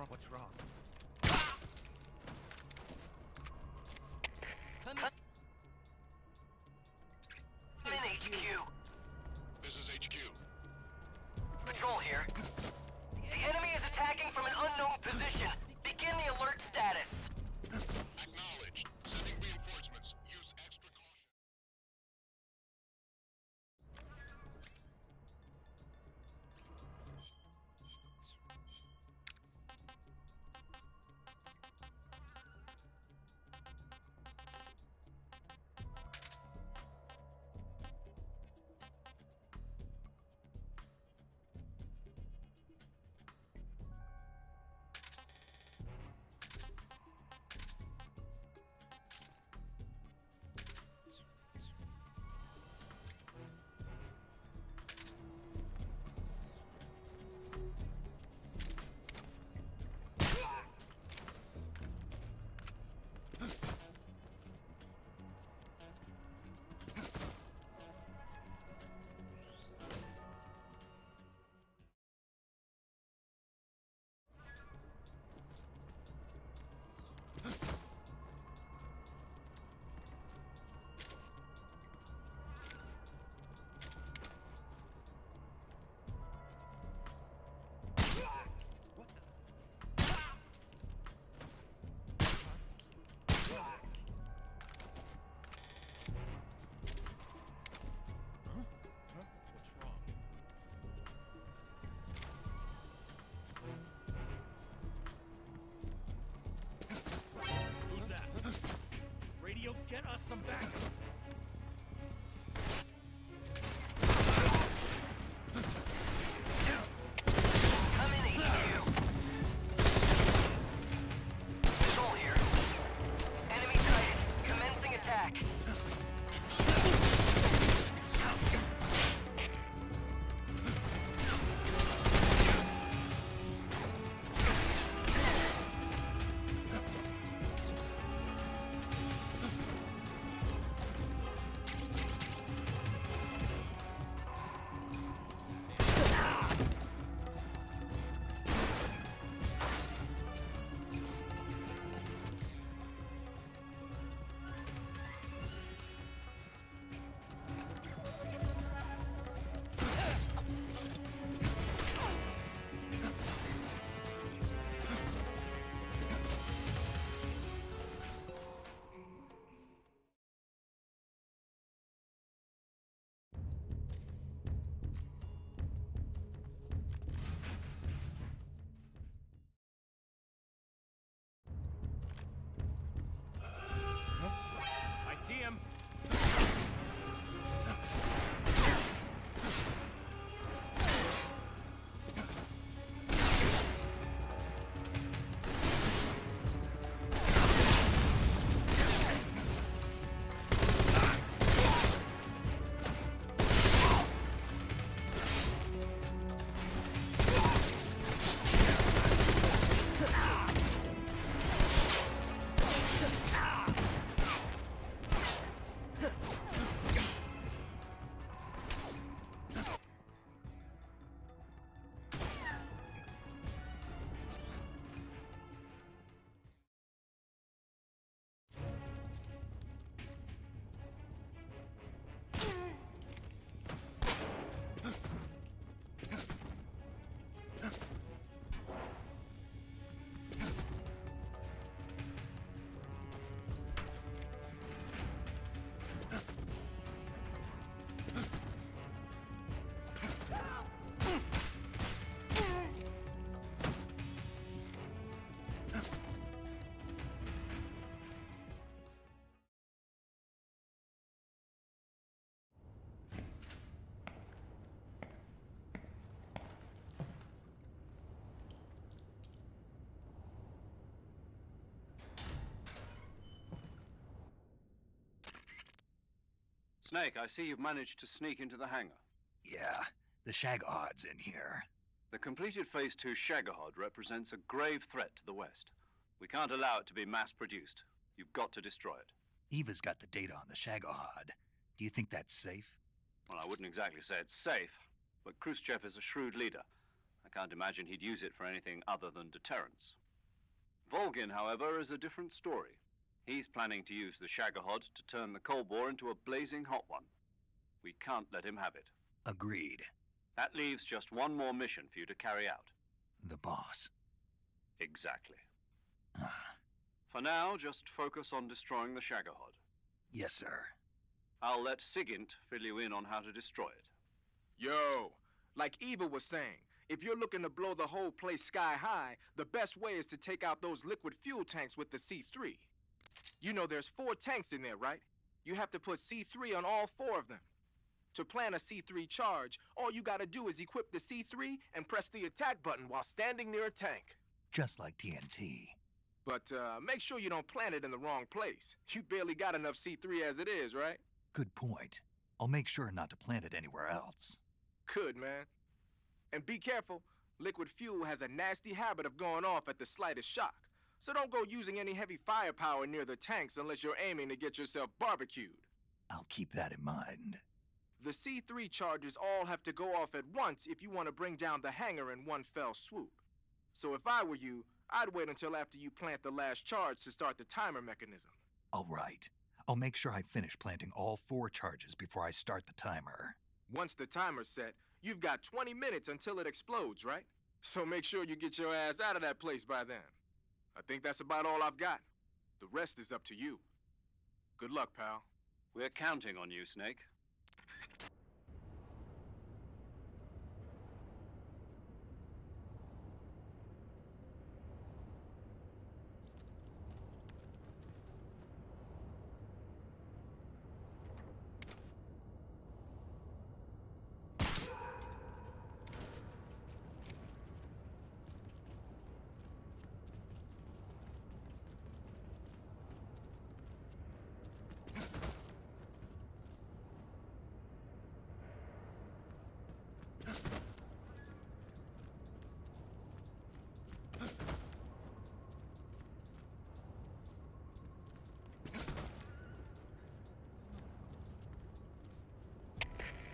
What's wrong? Come in, HQ. This is HQ. Patrol here. The enemy is attacking from an unknown position. Begin the alert status. Acknowledged. Sending reinforcements. Use extra caution. Who's that? Radio, get us some backup. Come in, HQ. Patrol here. Enemy sighted. Commencing attack. I see him. Snake, I see you've managed to sneak into the hangar. Yeah, the Shagahad's in here. The completed Phase 2 Shagahod represents a grave threat to the West. We can't allow it to be mass-produced. You've got to destroy it. Eva's got the data on the Shagahad. Do you think that's safe? Well, I wouldn't exactly say it's safe, but Khrushchev is a shrewd leader. I can't imagine he'd use it for anything other than deterrence. Volgin, however, is a different story. He's planning to use the Shagohod to turn the Cold War into a blazing hot one. We can't let him have it. Agreed. That leaves just one more mission for you to carry out. The boss. Exactly. For now, just focus on destroying the Shagohod. Yes, sir. I'll let Sigint fill you in on how to destroy it. Yo, like Eva was saying, if you're looking to blow the whole place sky high, the best way is to take out those liquid fuel tanks with the C3. You know there's 4 tanks in there, right? You have to put C3 on all 4 of them. To plant a C3 charge, all you gotta do is equip the C3 and press the attack button while standing near a tank. Just like TNT. But make sure you don't plant it in the wrong place. You barely got enough C3 as it is, right? Good point. I'll make sure not to plant it anywhere else. Good, man. And be careful. Liquid fuel has a nasty habit of going off at the slightest shock. So don't go using any heavy firepower near the tanks unless you're aiming to get yourself barbecued. I'll keep that in mind. The C3 charges all have to go off at once if you want to bring down the hangar in one fell swoop. So if I were you, I'd wait until after you plant the last charge to start the timer mechanism. All right. I'll make sure I finish planting all 4 charges before I start the timer. Once the timer's set, you've got 20 minutes until it explodes, right? So make sure you get your ass out of that place by then. I think that's about all I've got. The rest is up to you. Good luck, pal. We're counting on you, Snake.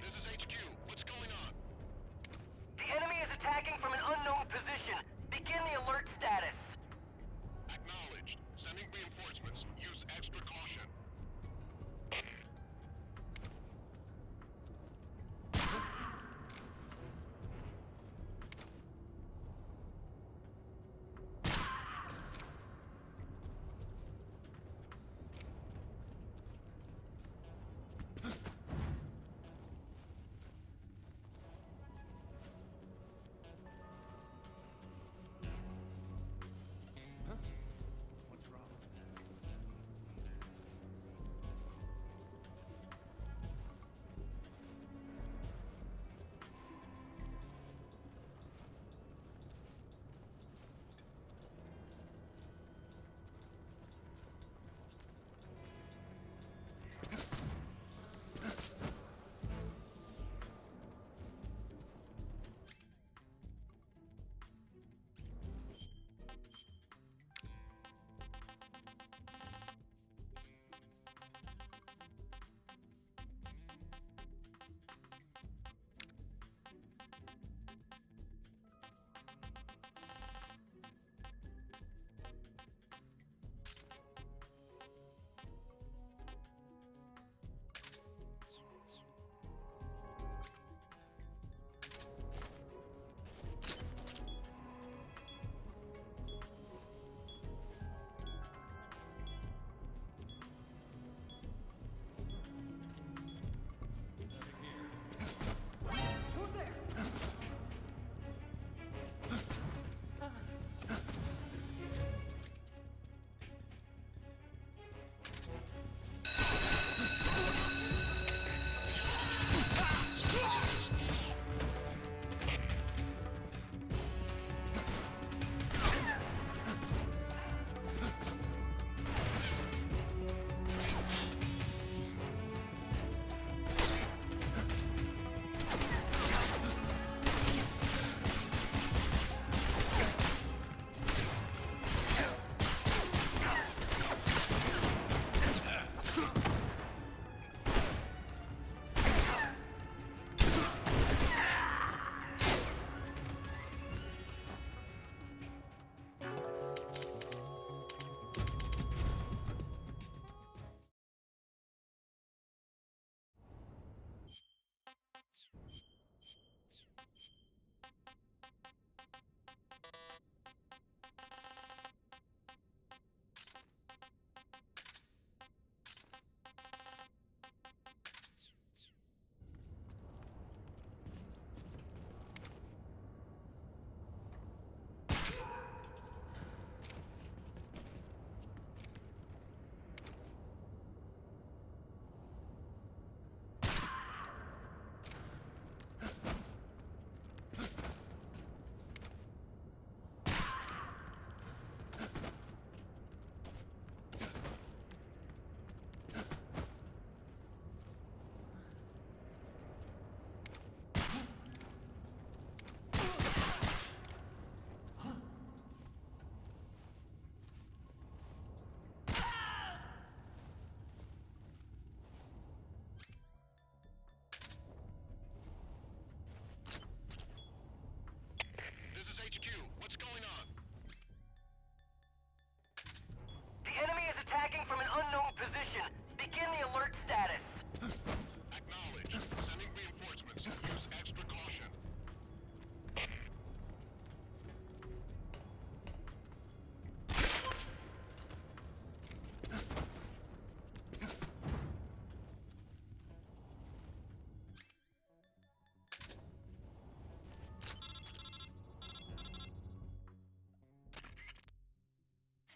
This is HQ. What's going on? The enemy is attacking from an unknown position. Begin the alert status. Acknowledged. Sending reinforcements. Use extra caution.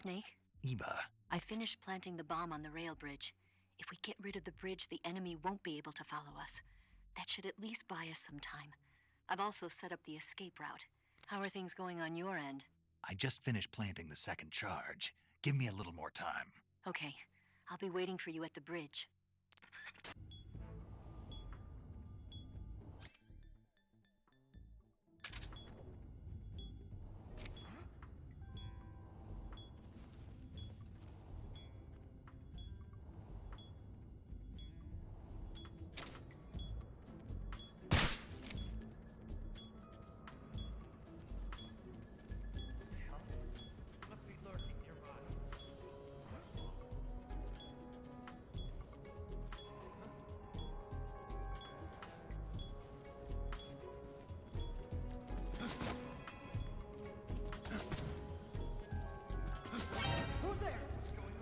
Snake, Eva, I finished planting the bomb on the rail bridge. If we get rid of the bridge, the enemy won't be able to follow us. That should at least buy us some time. I've also set up the escape route. How are things going on your end? I just finished planting the second charge. Give me a little more time. Okay, I'll be waiting for you at the bridge. Must be lurking nearby. Who's there? What's going on? We have an intruder.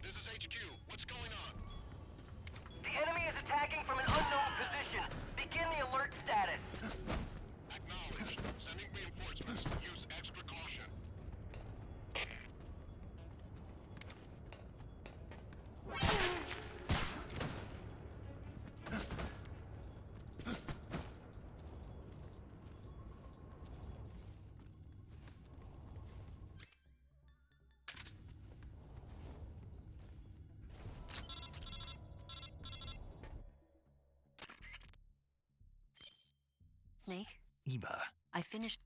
This is HQ. What's going on? The enemy is attacking from an unknown position. Begin the alert status. Acknowledged. Sending reinforcements. Use extra caution. Snake, Eva, I finished...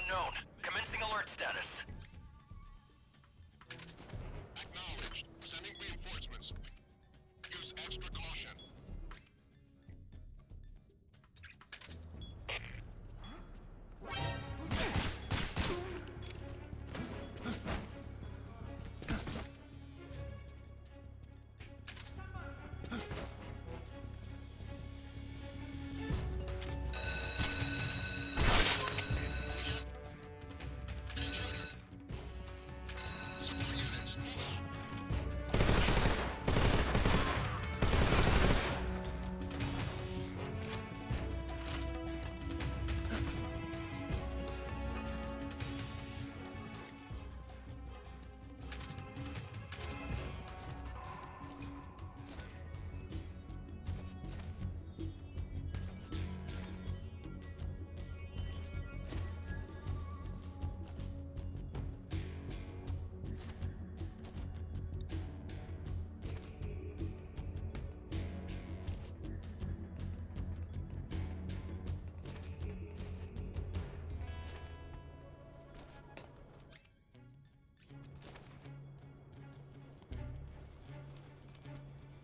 unknown. Commencing alert status. Acknowledged. Sending reinforcements. Use extra caution. Support units, move out.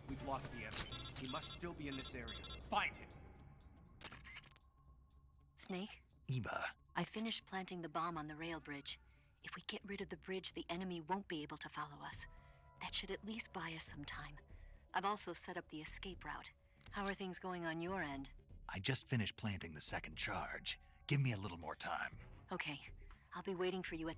We've lost the enemy. He must still be in this area. Find him. Snake, Eva, I finished planting the bomb on the rail bridge. If we get rid of the bridge, the enemy won't be able to follow us. That should at least buy us some time. I've also set up the escape route. How are things going on your end? I just finished planting the second charge. Give me a little more time. Okay, I'll be waiting for you at...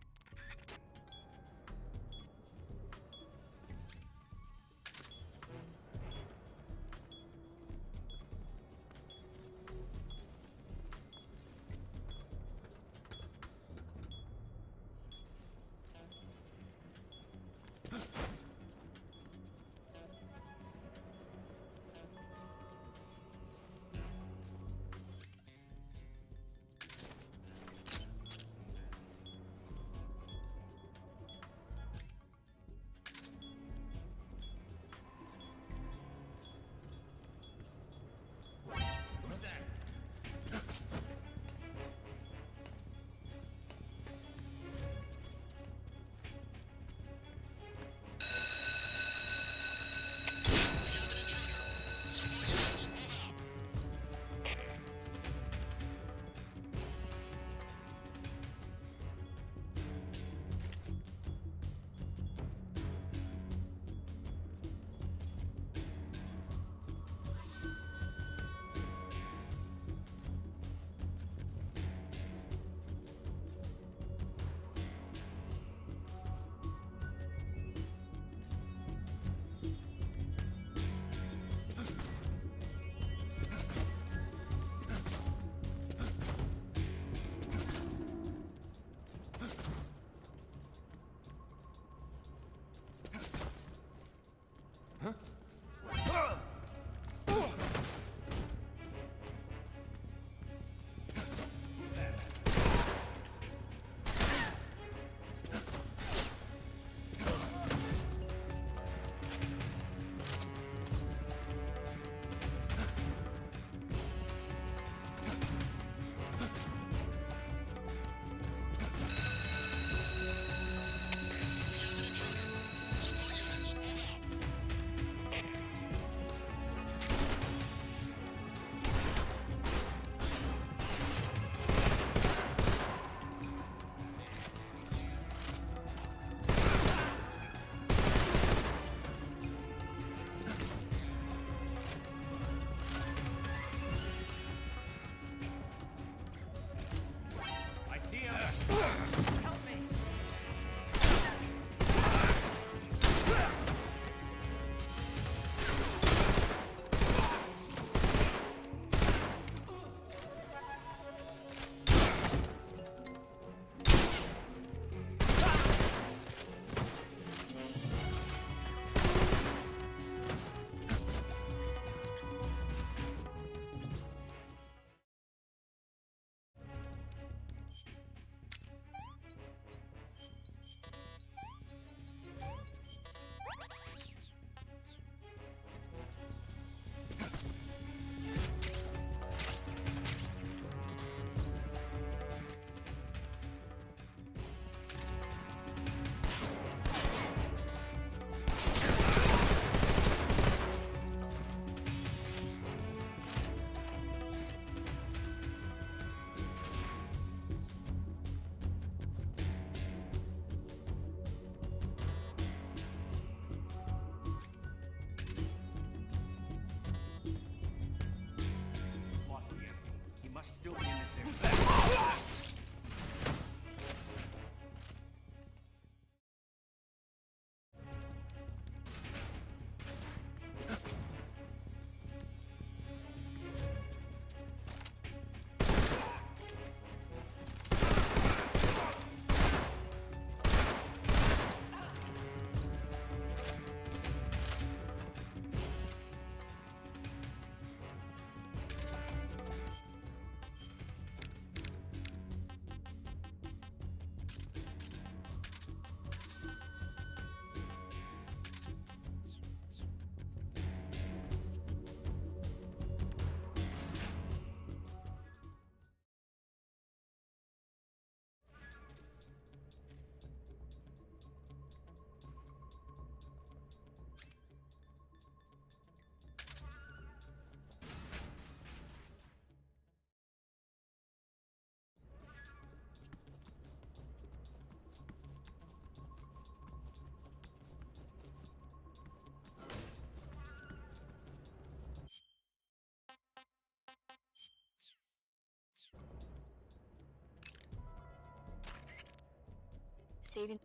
saving...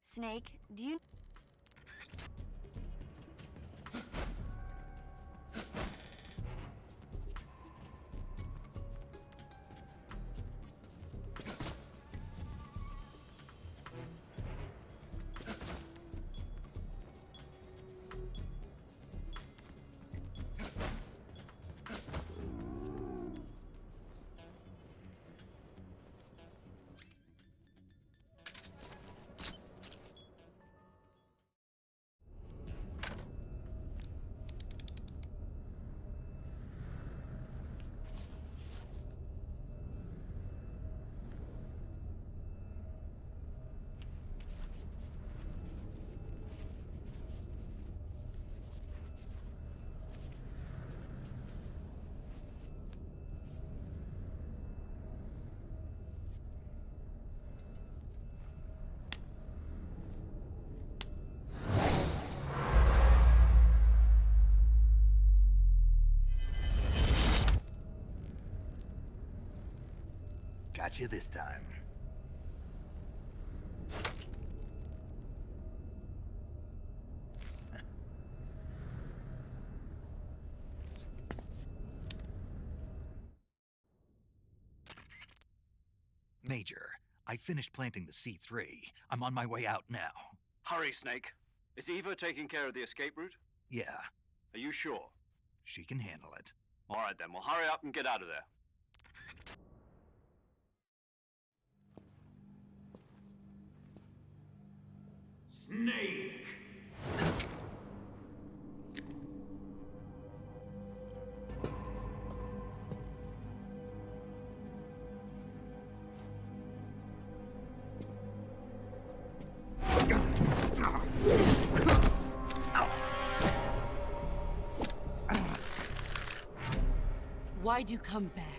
Snake, do you... Got you this time. Major, I finished planting the C3. I'm on my way out now. Hurry, Snake. Is Eva taking care of the escape route? Yeah, Are you sure? she can handle it. All right, then. Well, hurry up and get out of there. Snake! Why'd you come back?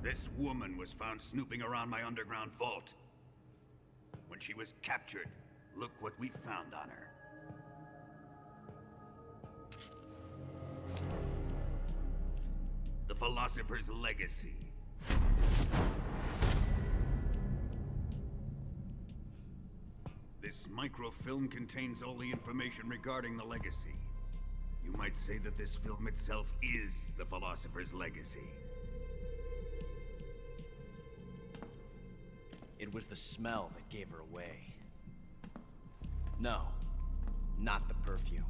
This woman was found snooping around my underground vault. When she was captured, look what we found on her. The Philosopher's Legacy. This microfilm contains all the information regarding the Legacy. You might say that this film itself is the Philosopher's Legacy. It was the smell that gave her away. No, not the perfume.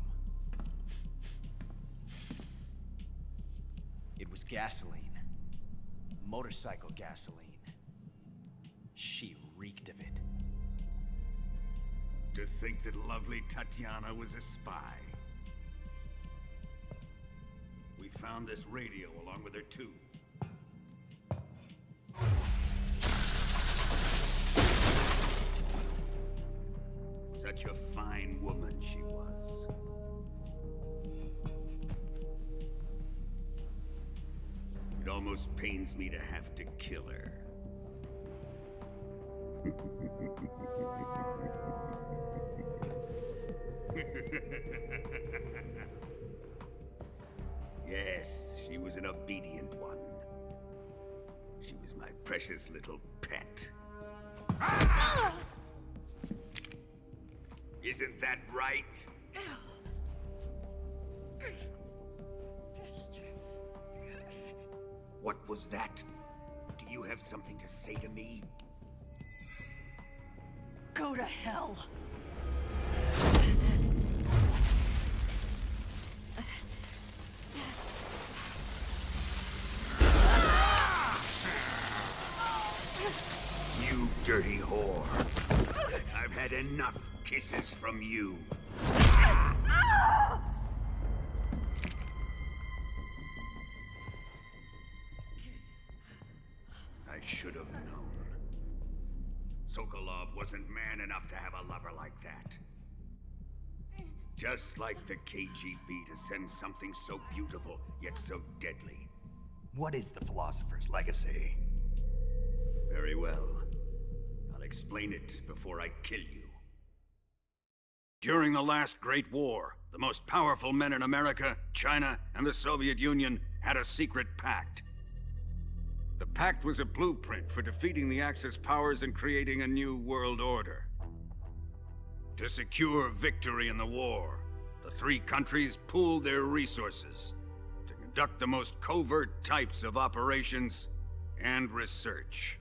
It was gasoline. Motorcycle gasoline. She reeked of it. To think that lovely Tatiana was a spy. We found this radio along with her too. Such a fine woman she was. It almost pains me to have to kill her. Yes, she was an obedient one. She was my precious little pet. Isn't that right? What was that? Do Do you have something to say to me? Go to hell. You dirty whore. I've had enough kisses from you. I should have known. Sokolov wasn't man enough to have a lover like that. Just like the KGB to send something so beautiful, yet so deadly. What is the Philosopher's Legacy? Very well. I'll explain it before I kill you. During the last Great War, the most powerful men in America, China, and the Soviet Union had a secret pact. The pact was a blueprint for defeating the Axis powers and creating a new world order. To secure victory in the war, the three countries pooled their resources to conduct the most covert types of operations and research.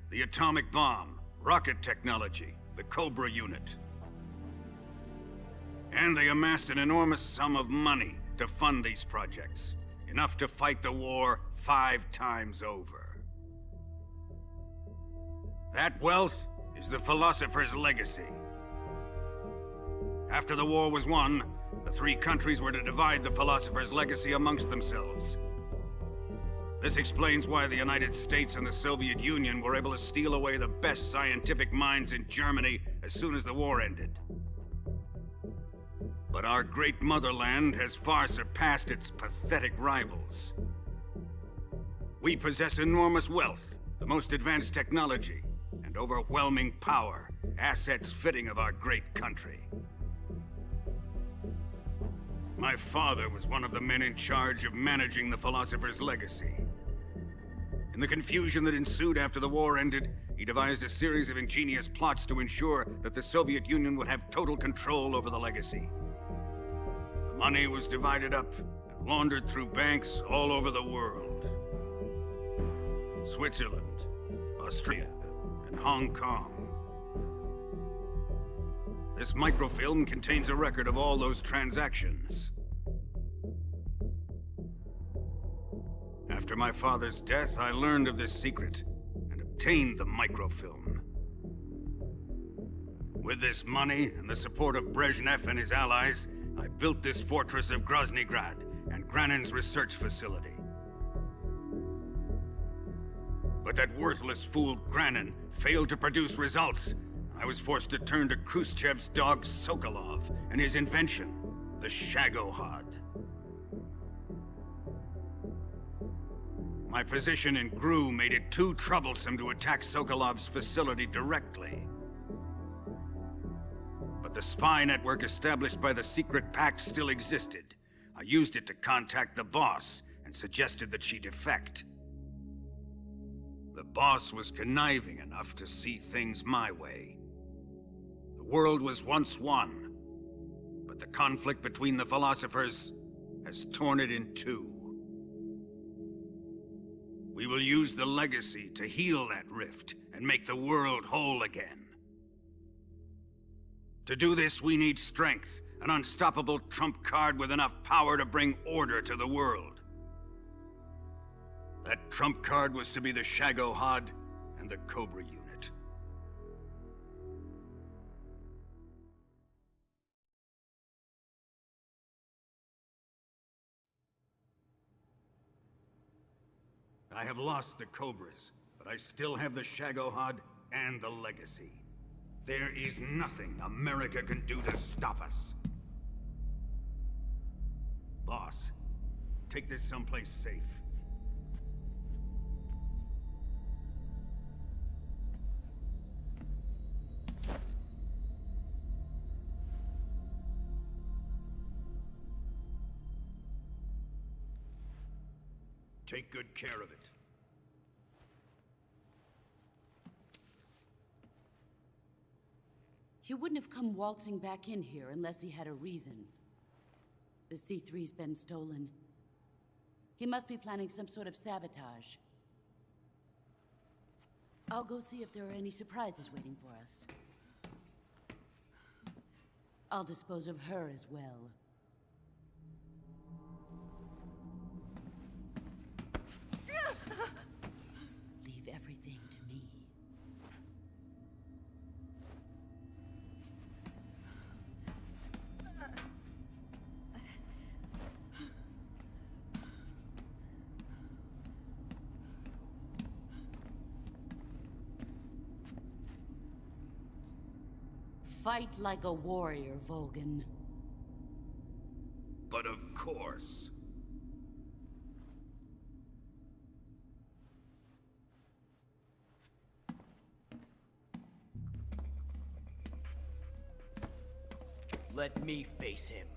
The atomic bomb, rocket technology, the Cobra unit. And they amassed an enormous sum of money to fund these projects, enough to fight the war 5 times over. That wealth is the Philosopher's Legacy. After the war was won, the three countries were to divide the Philosopher's Legacy amongst themselves. This explains why the United States and the Soviet Union were able to steal away the best scientific minds in Germany as soon as the war ended. But our great motherland has far surpassed its pathetic rivals. We possess enormous wealth, the most advanced technology, and overwhelming power, assets fitting of our great country. My father was one of the men in charge of managing the Philosopher's Legacy. In the confusion that ensued after the war ended, he devised a series of ingenious plots to ensure that the Soviet Union would have total control over the legacy. The money was divided up and laundered through banks all over the world. Switzerland, Austria, and Hong Kong. This microfilm contains a record of all those transactions. After my father's death, I learned of this secret and obtained the microfilm. With this money and the support of Brezhnev and his allies, I built this fortress of Groznygrad and Granin's research facility. But that worthless fool Granin failed to produce results. I was forced to turn to Khrushchev's dog Sokolov and his invention, the Shagohod. My position in GRU made it too troublesome to attack Sokolov's facility directly. But the spy network established by the secret pact still existed. I used it to contact the boss and suggested that she defect. The boss was conniving enough to see things my way. The world was once one, but the conflict between the philosophers has torn it in two. We will use the legacy to heal that rift and make the world whole again. To do this, we need strength, an unstoppable trump card with enough power to bring order to the world. That trump card was to be the Shagohod and the Cobra unit. I have lost the Cobras, but I still have the Shagohod and the legacy. There is nothing America can do to stop us. Boss, take this someplace safe. Take good care of it. He wouldn't have come waltzing back in here unless he had a reason. The C3's been stolen. He must be planning some sort of sabotage. I'll go see if there are any surprises waiting for us. I'll dispose of her as well. Leave everything to me. Fight like a warrior, Volgin. But of course. Let me face him.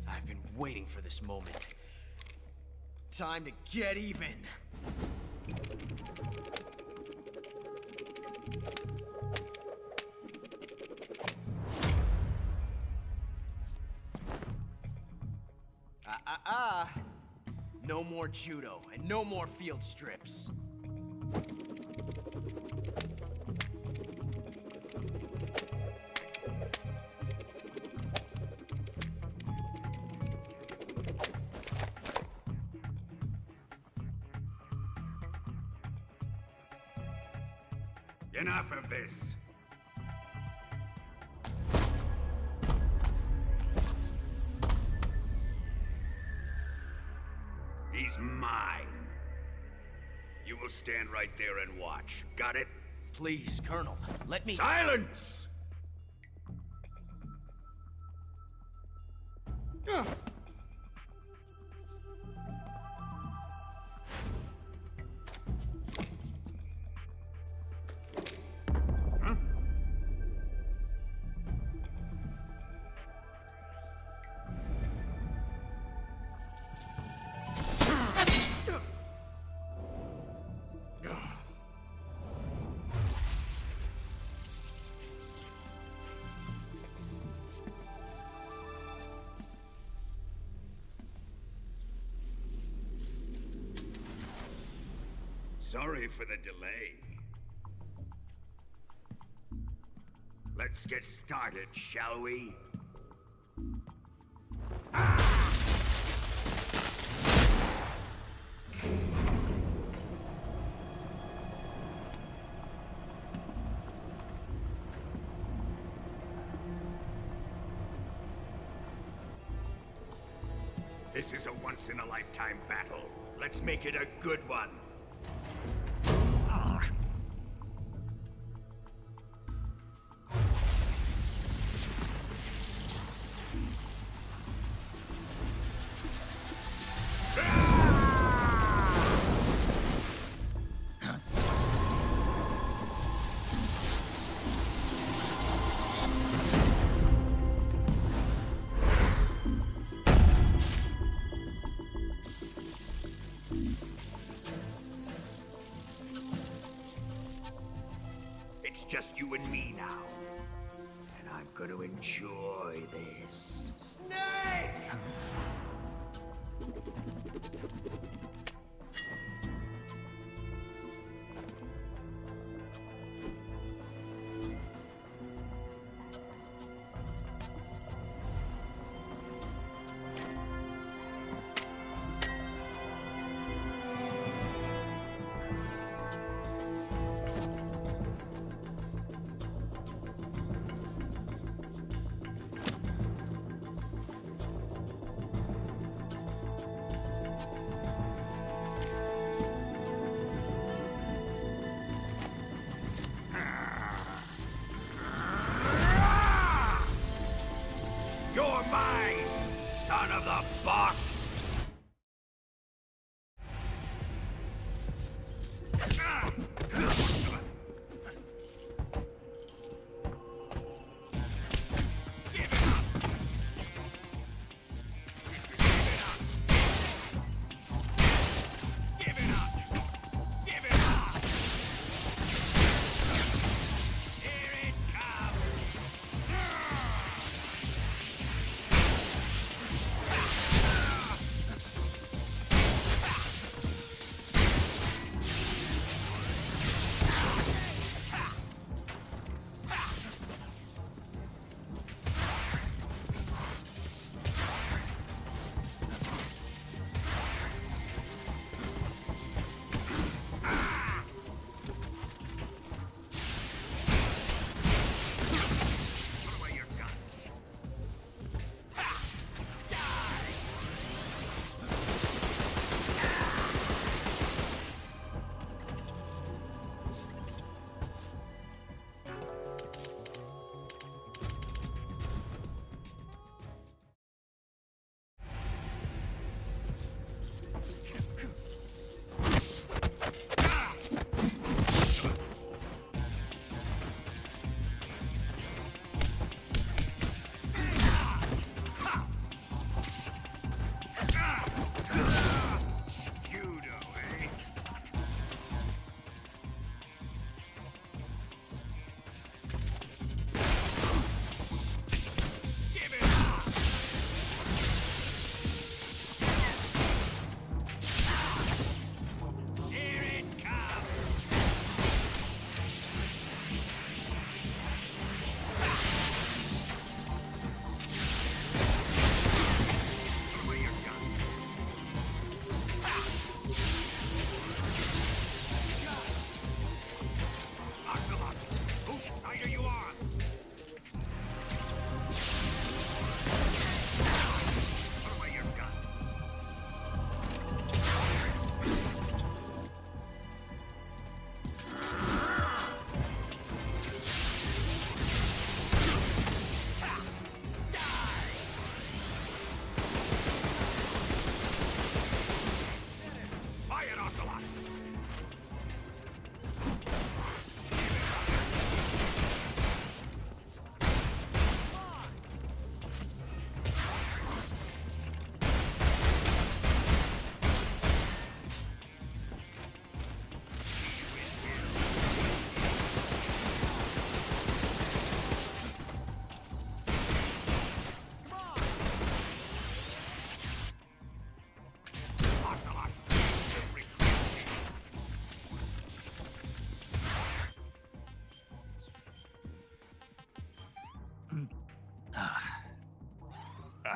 I've been waiting for this moment. Time to get even. No more judo, and no more field strips. Enough of this. He's mine. You will stand right there and watch. Got it? Please, Colonel, let me— Silence! Sorry for the delay. Let's get started, shall we? This is a once-in-a-lifetime battle. Let's make it a good one. It's just you and me now. And I'm gonna enjoy this. Snake! You're mine, son of the boss!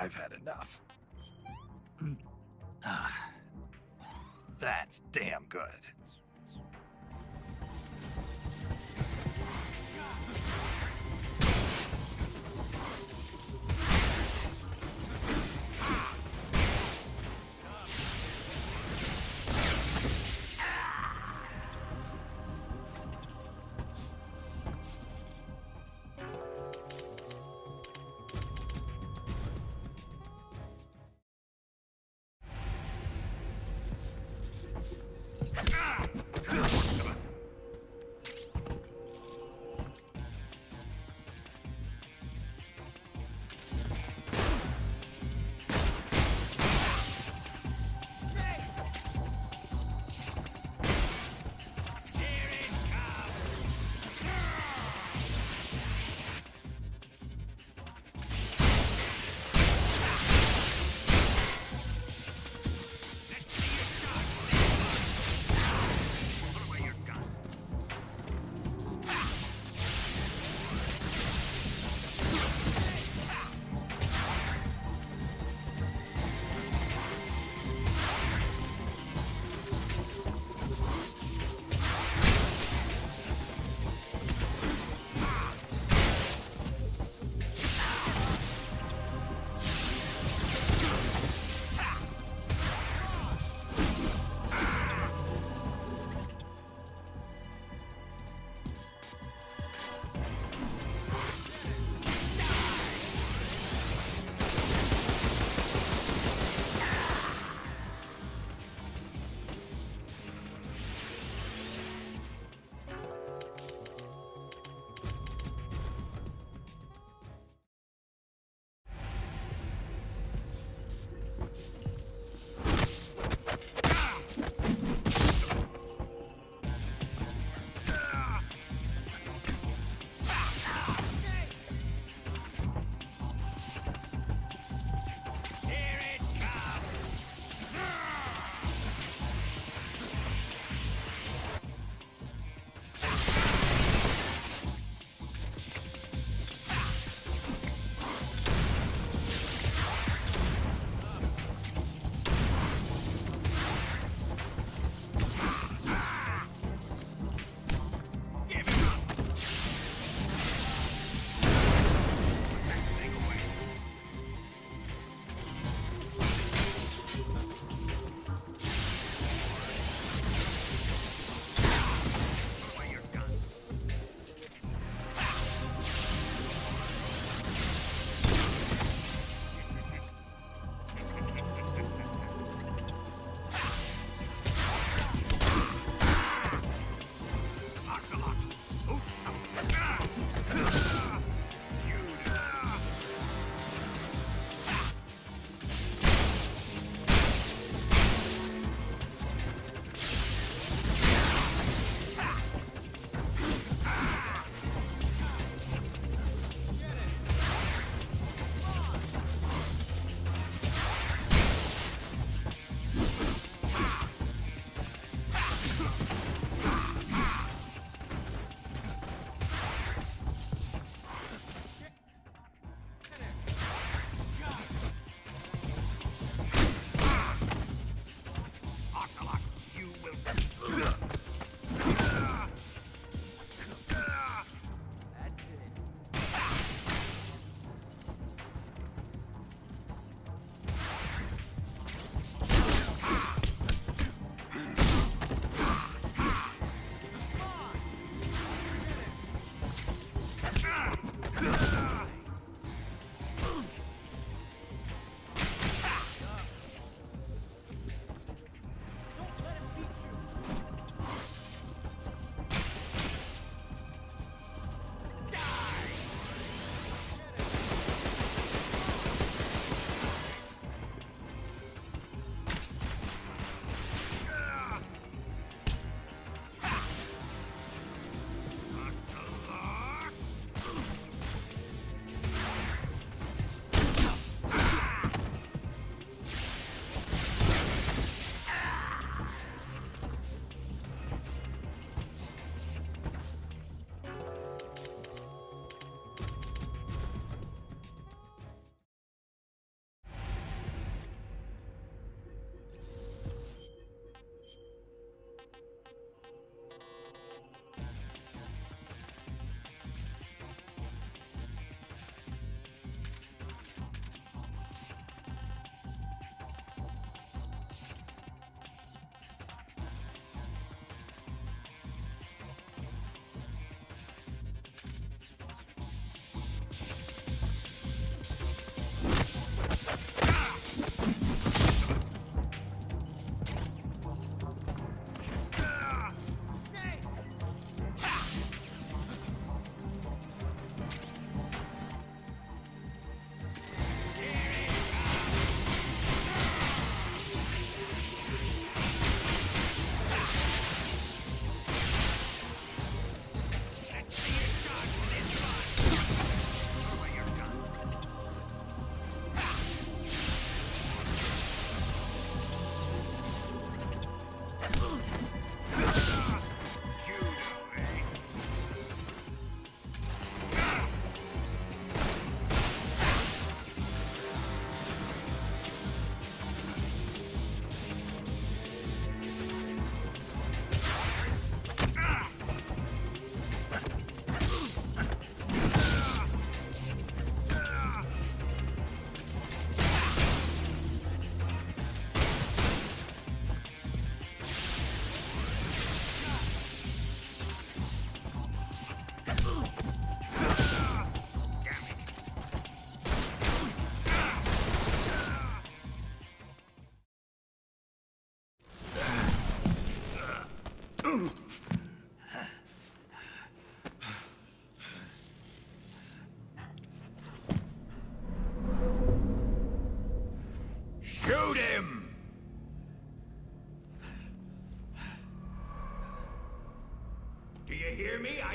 I've had enough. That's damn good.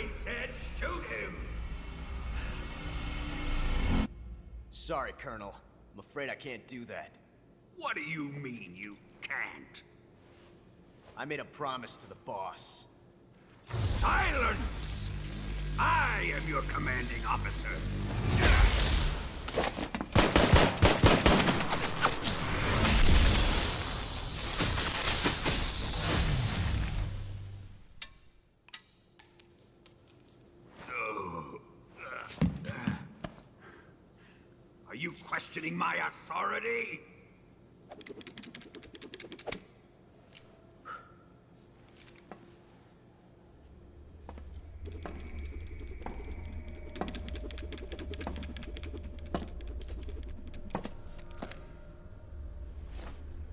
I said shoot him! Sorry, Colonel. I'm afraid I can't do that. What do you mean you can't? I made a promise to the boss. Silence! I am your commanding officer. Are you questioning my authority?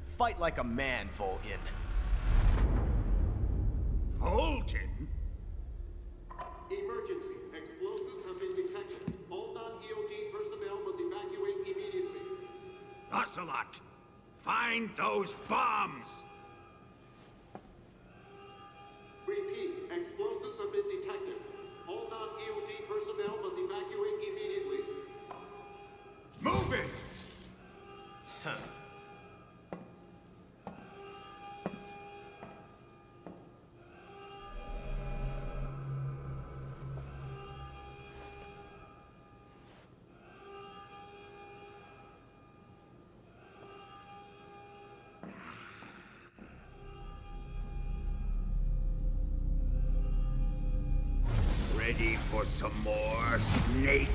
Fight like a man, Volgin. Vulcan? Emergency. Explosives have been detected. All non-EOD personnel must evacuate immediately. Ocelot, find those bombs! Repeat. Explosives have been detected. All non-EOD personnel must evacuate immediately. Move it! Huh. Ready for some more, Snake?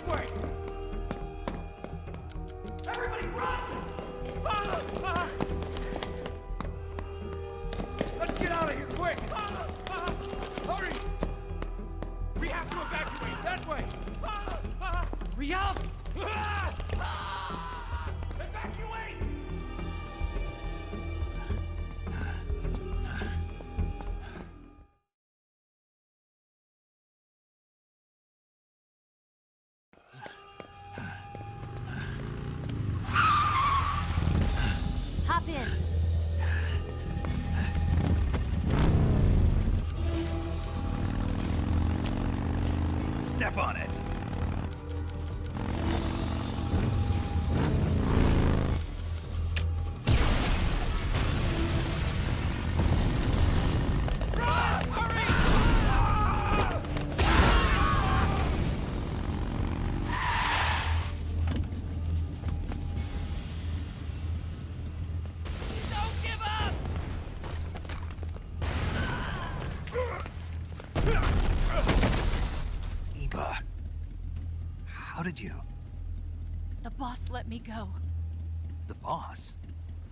way! Everybody run! Let's get out of here, quick! Hurry! We have to evacuate, that way! Hurry up! Evacuate! Hop in. Step on it! Eva, how did you? The boss let me go. The boss?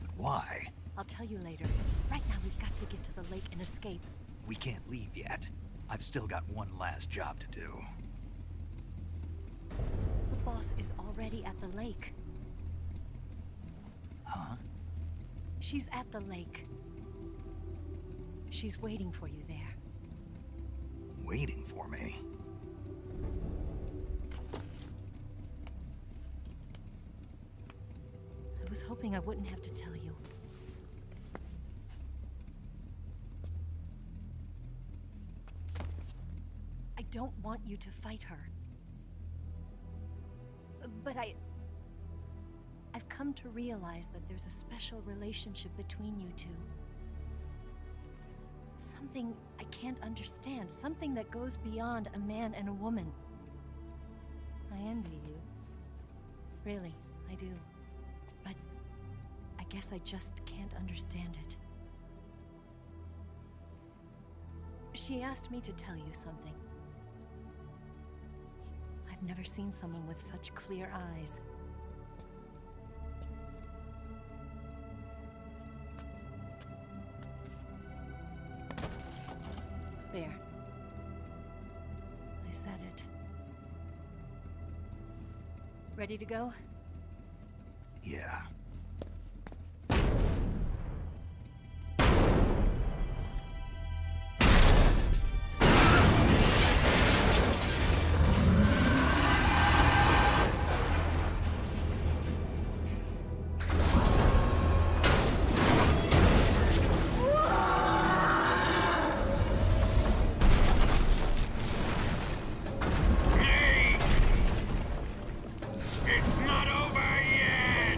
But why? I'll tell you later. Right now, we've got to get to the lake and escape. We can't leave yet. I've still got one last job to do. The boss is already at the lake. Huh? She's at the lake. She's waiting for you there. Waiting for me? I was hoping I wouldn't have to tell you. I don't want you to fight her. But I've come to realize that there's a special relationship between you two. Something I can't understand. Something that goes beyond a man and a woman. I envy you. Really, I do. But I guess I just can't understand it. She asked me to tell you something. I've never seen someone with such clear eyes. There. I said it. Ready to go? Yeah. It's not over yet!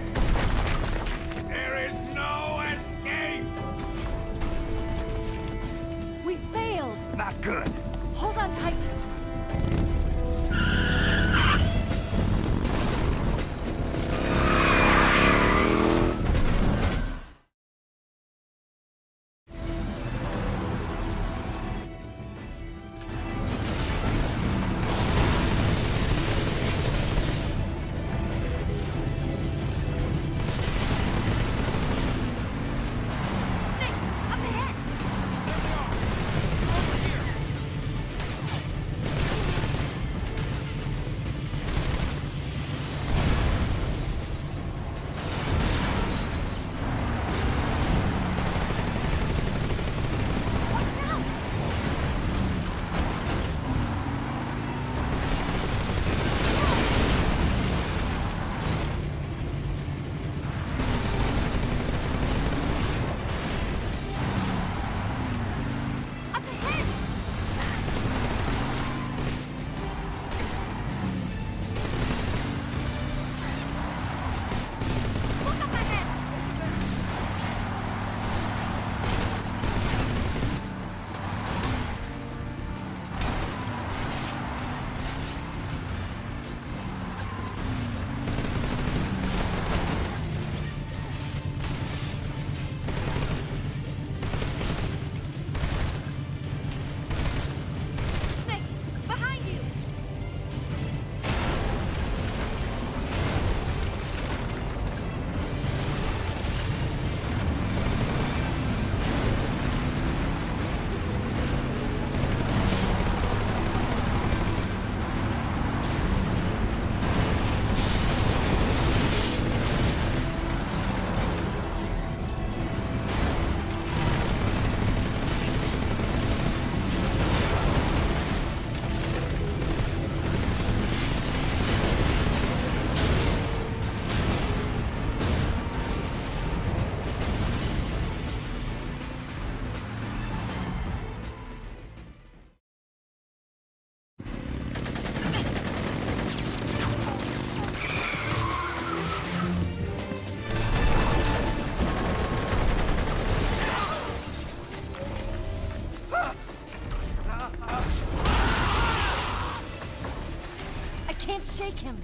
can't shake him.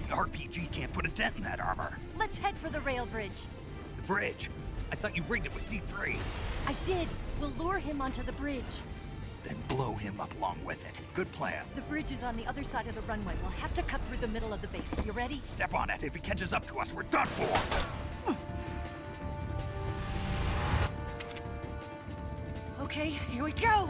The RPG can't put a dent in that armor. Let's head for the rail bridge. The bridge? I thought you rigged it with C3. I did. We'll lure him onto the bridge. Then blow him up along with it. Good plan. The bridge is on the other side of the runway. We'll have to cut through the middle of the base. You ready? Step on it. If he catches up to us, we're done for. Okay, here we go!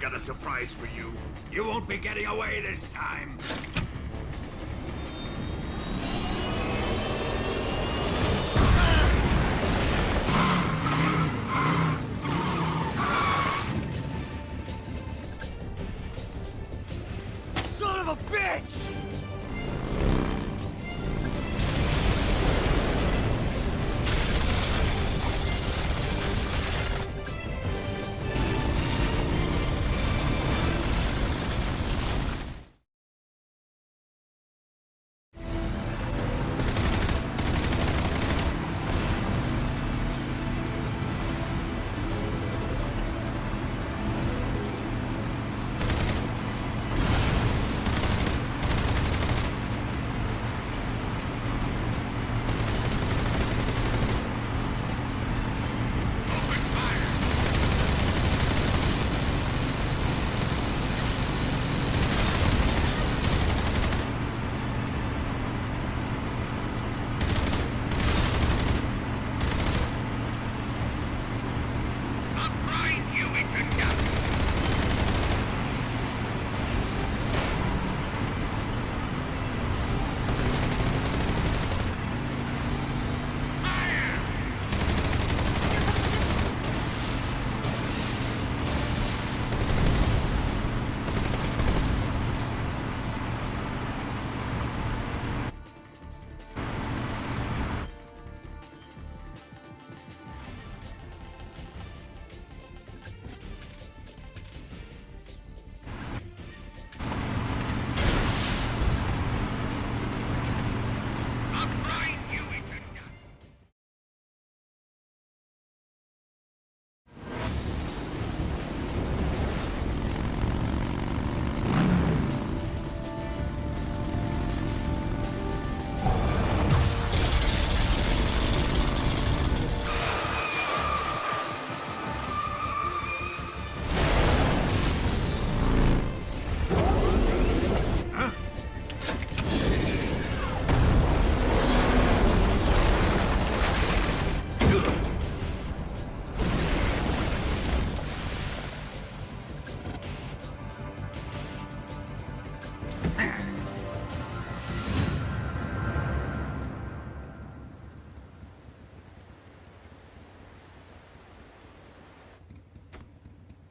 got a surprise for you. You won't be getting away this time. Son of a bitch!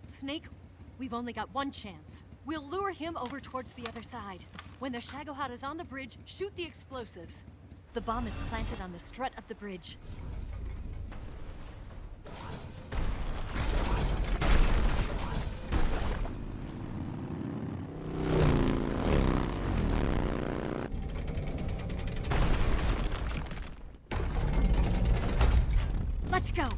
Snake, we've only got one chance. We'll lure him over towards the other side. When the Shagohod is on the bridge, shoot the explosives. The bomb is planted on the strut of the bridge. Let's go!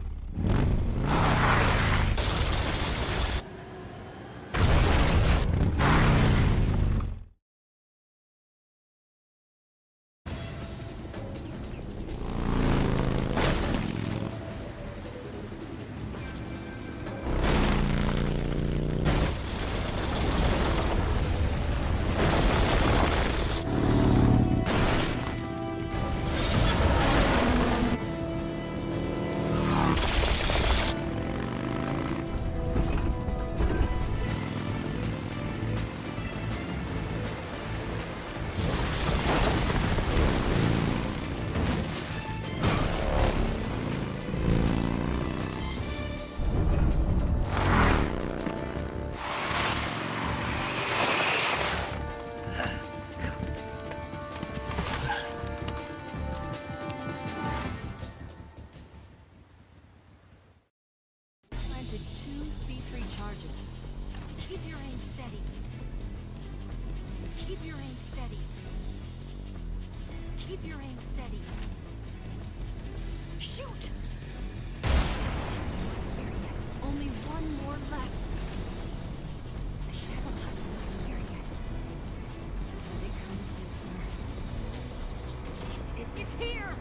Keep your aim steady. Shoot! It's not here yet. Only one more left. The Shagohod's not here yet. Let it come closer. It's here!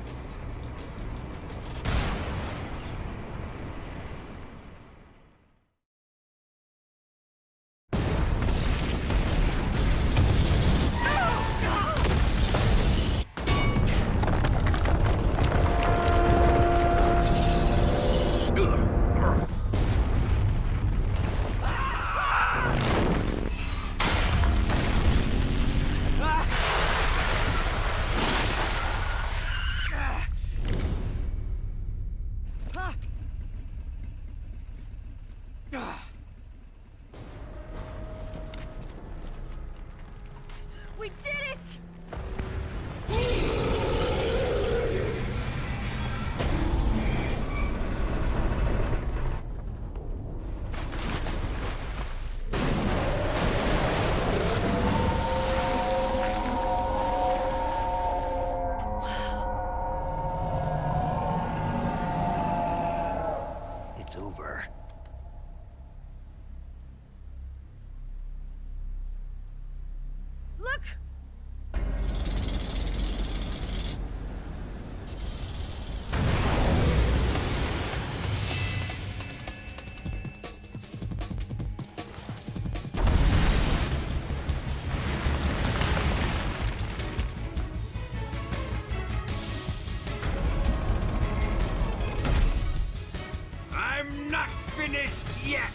We did it! It's over. Look! I'm not finished yet!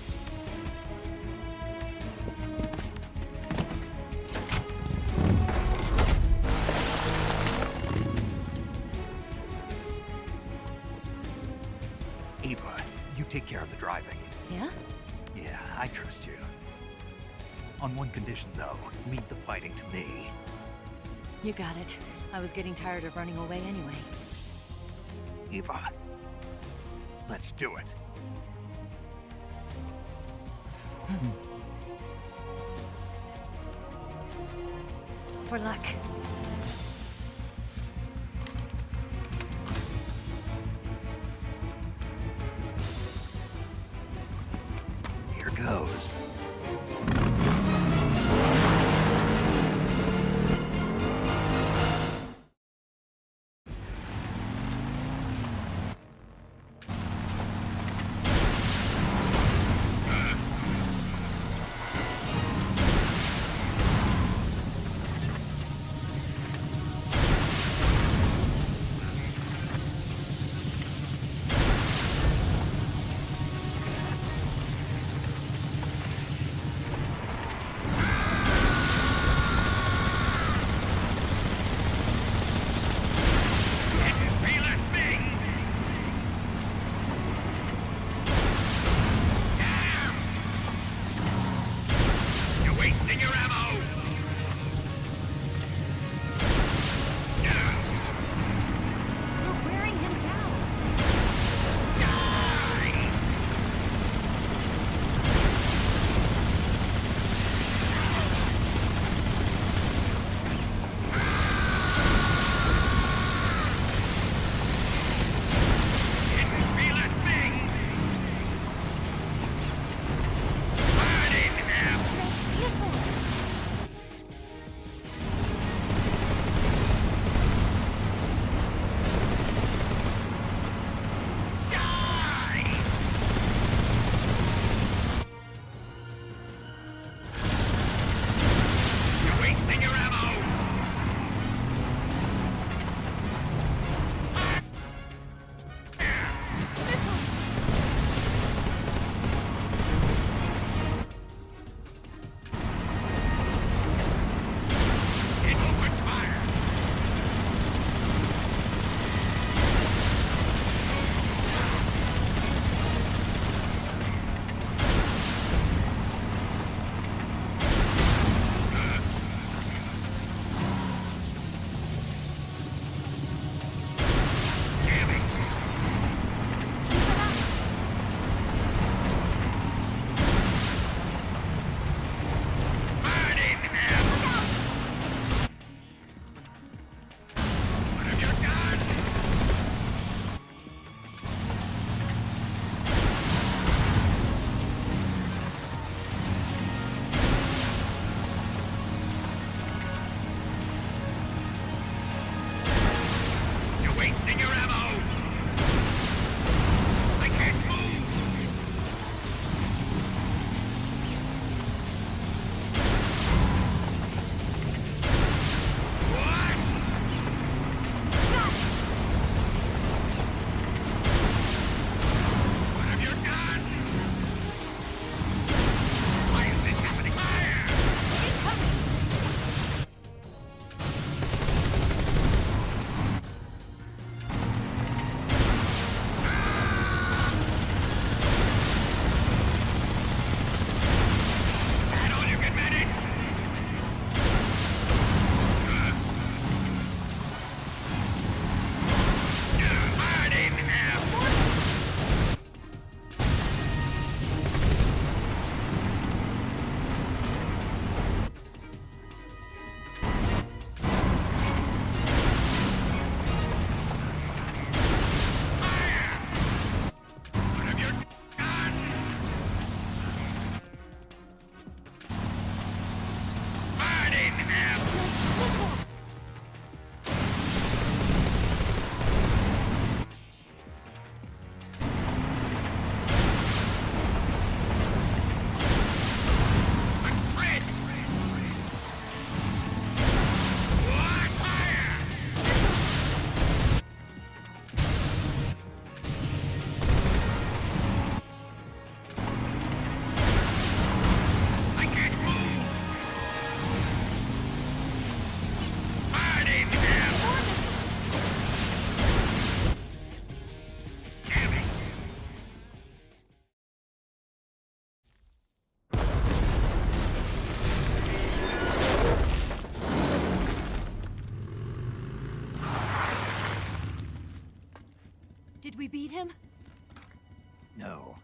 Eva, you take care of the driving. Yeah? Yeah, I trust you. On one condition, though. Leave the fighting to me. You got it. I was getting tired of running away anyway. Eva, let's do it. For luck. Here goes. Did we beat him? No.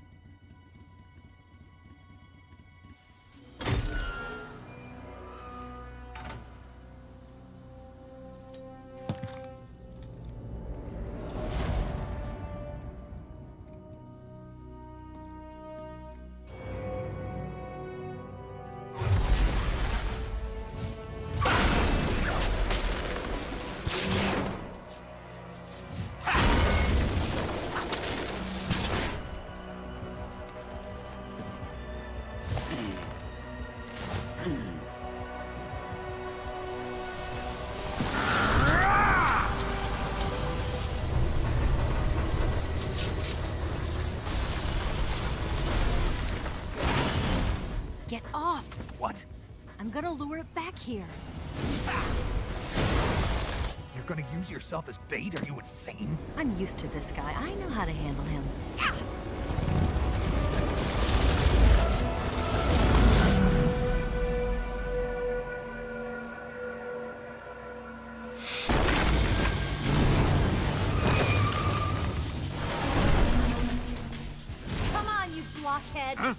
Get off! What? I'm gonna lure it back here. You're gonna use yourself as bait? Are you insane? I'm used to this guy. I know how to handle him. Come on, you blockhead! Huh?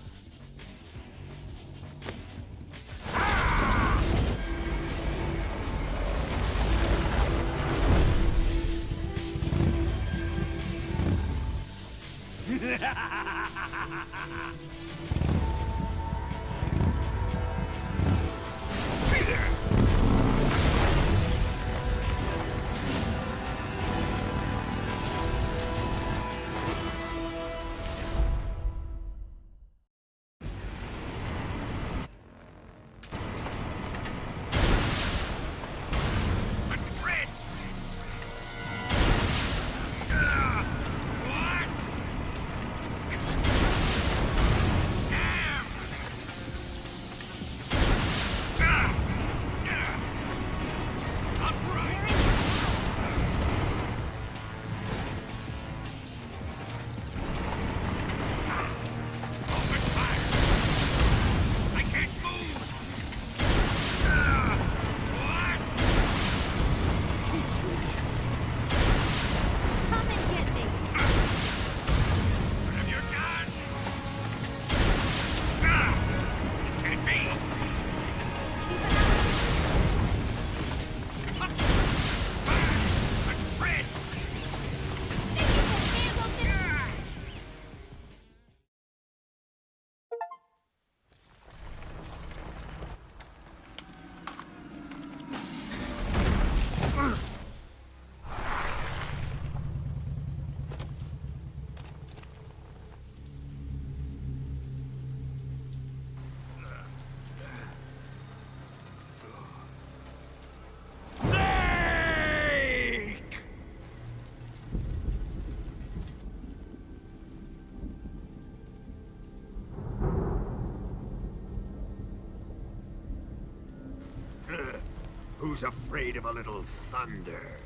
Who's afraid of a little thunder?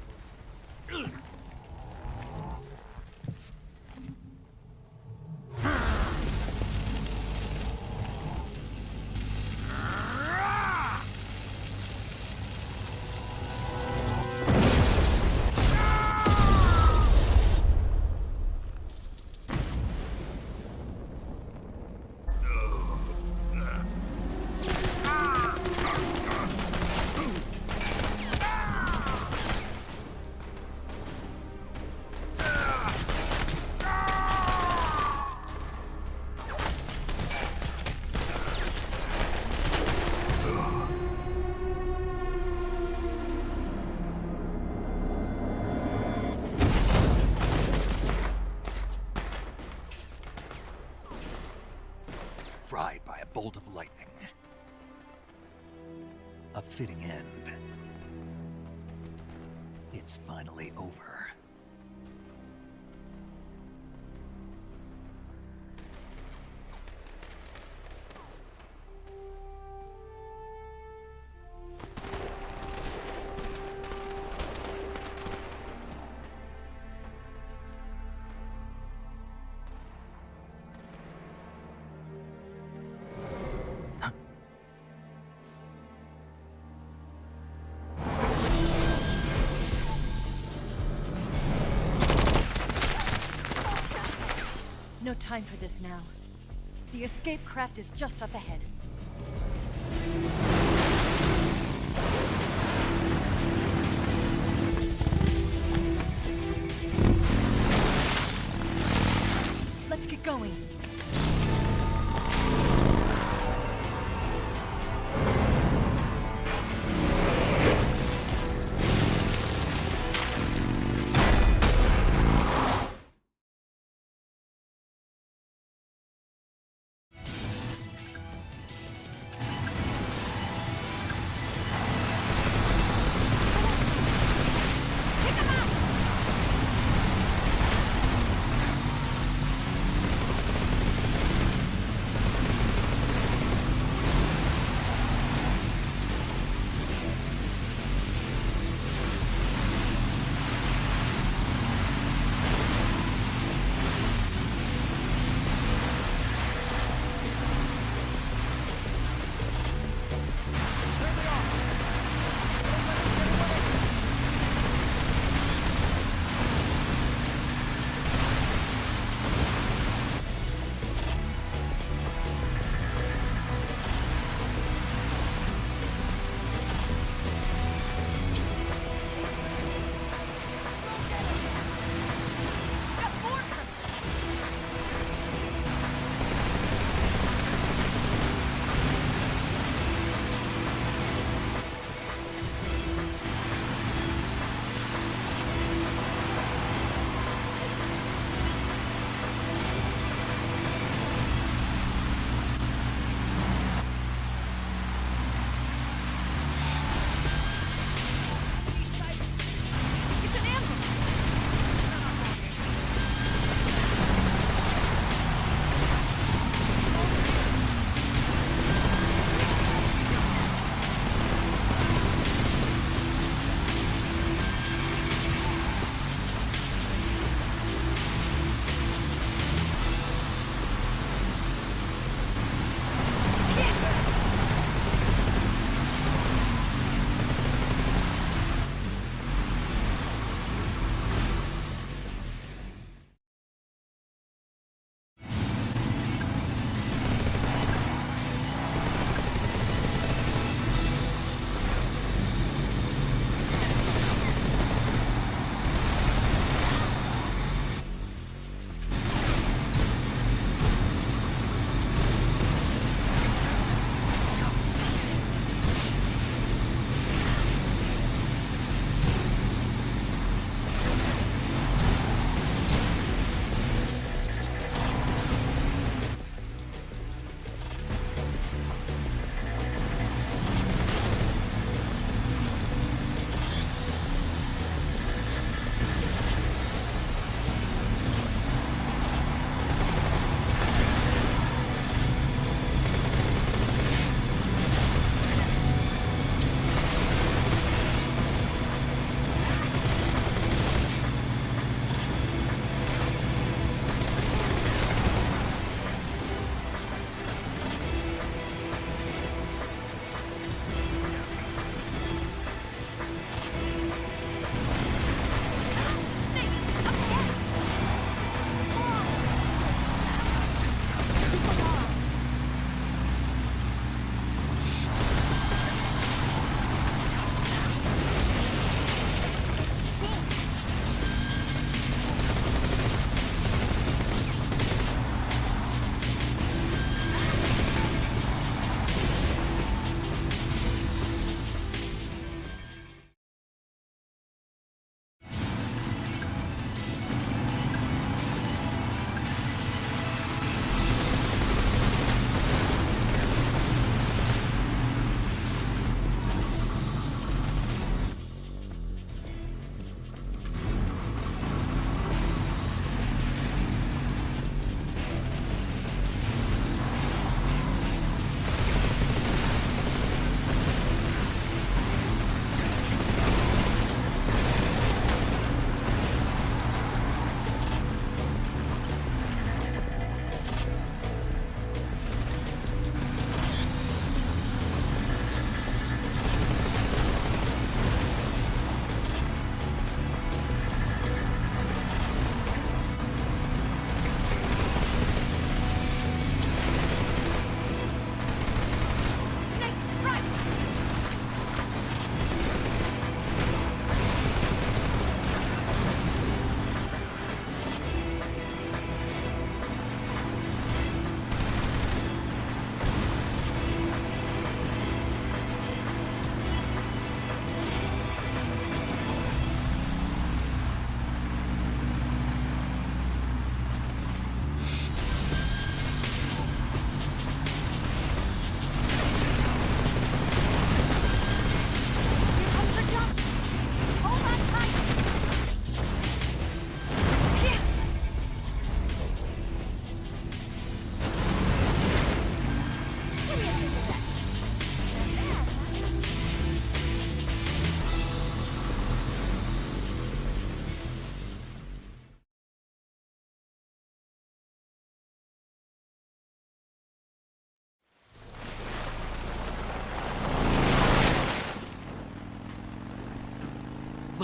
Fried by a bolt of lightning. A fitting end. It's finally over. No time for this now. The escape craft is just up ahead. Let's get going.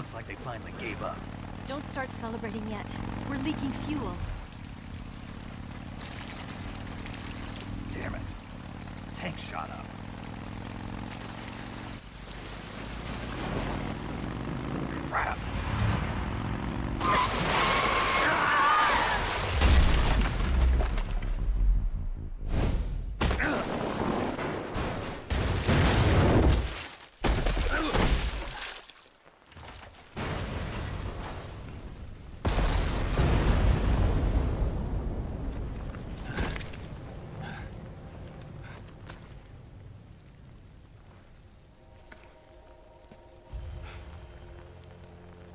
Looks like they finally gave up. Don't start celebrating yet. We're leaking fuel. Damn it. The tank shot up. Crap.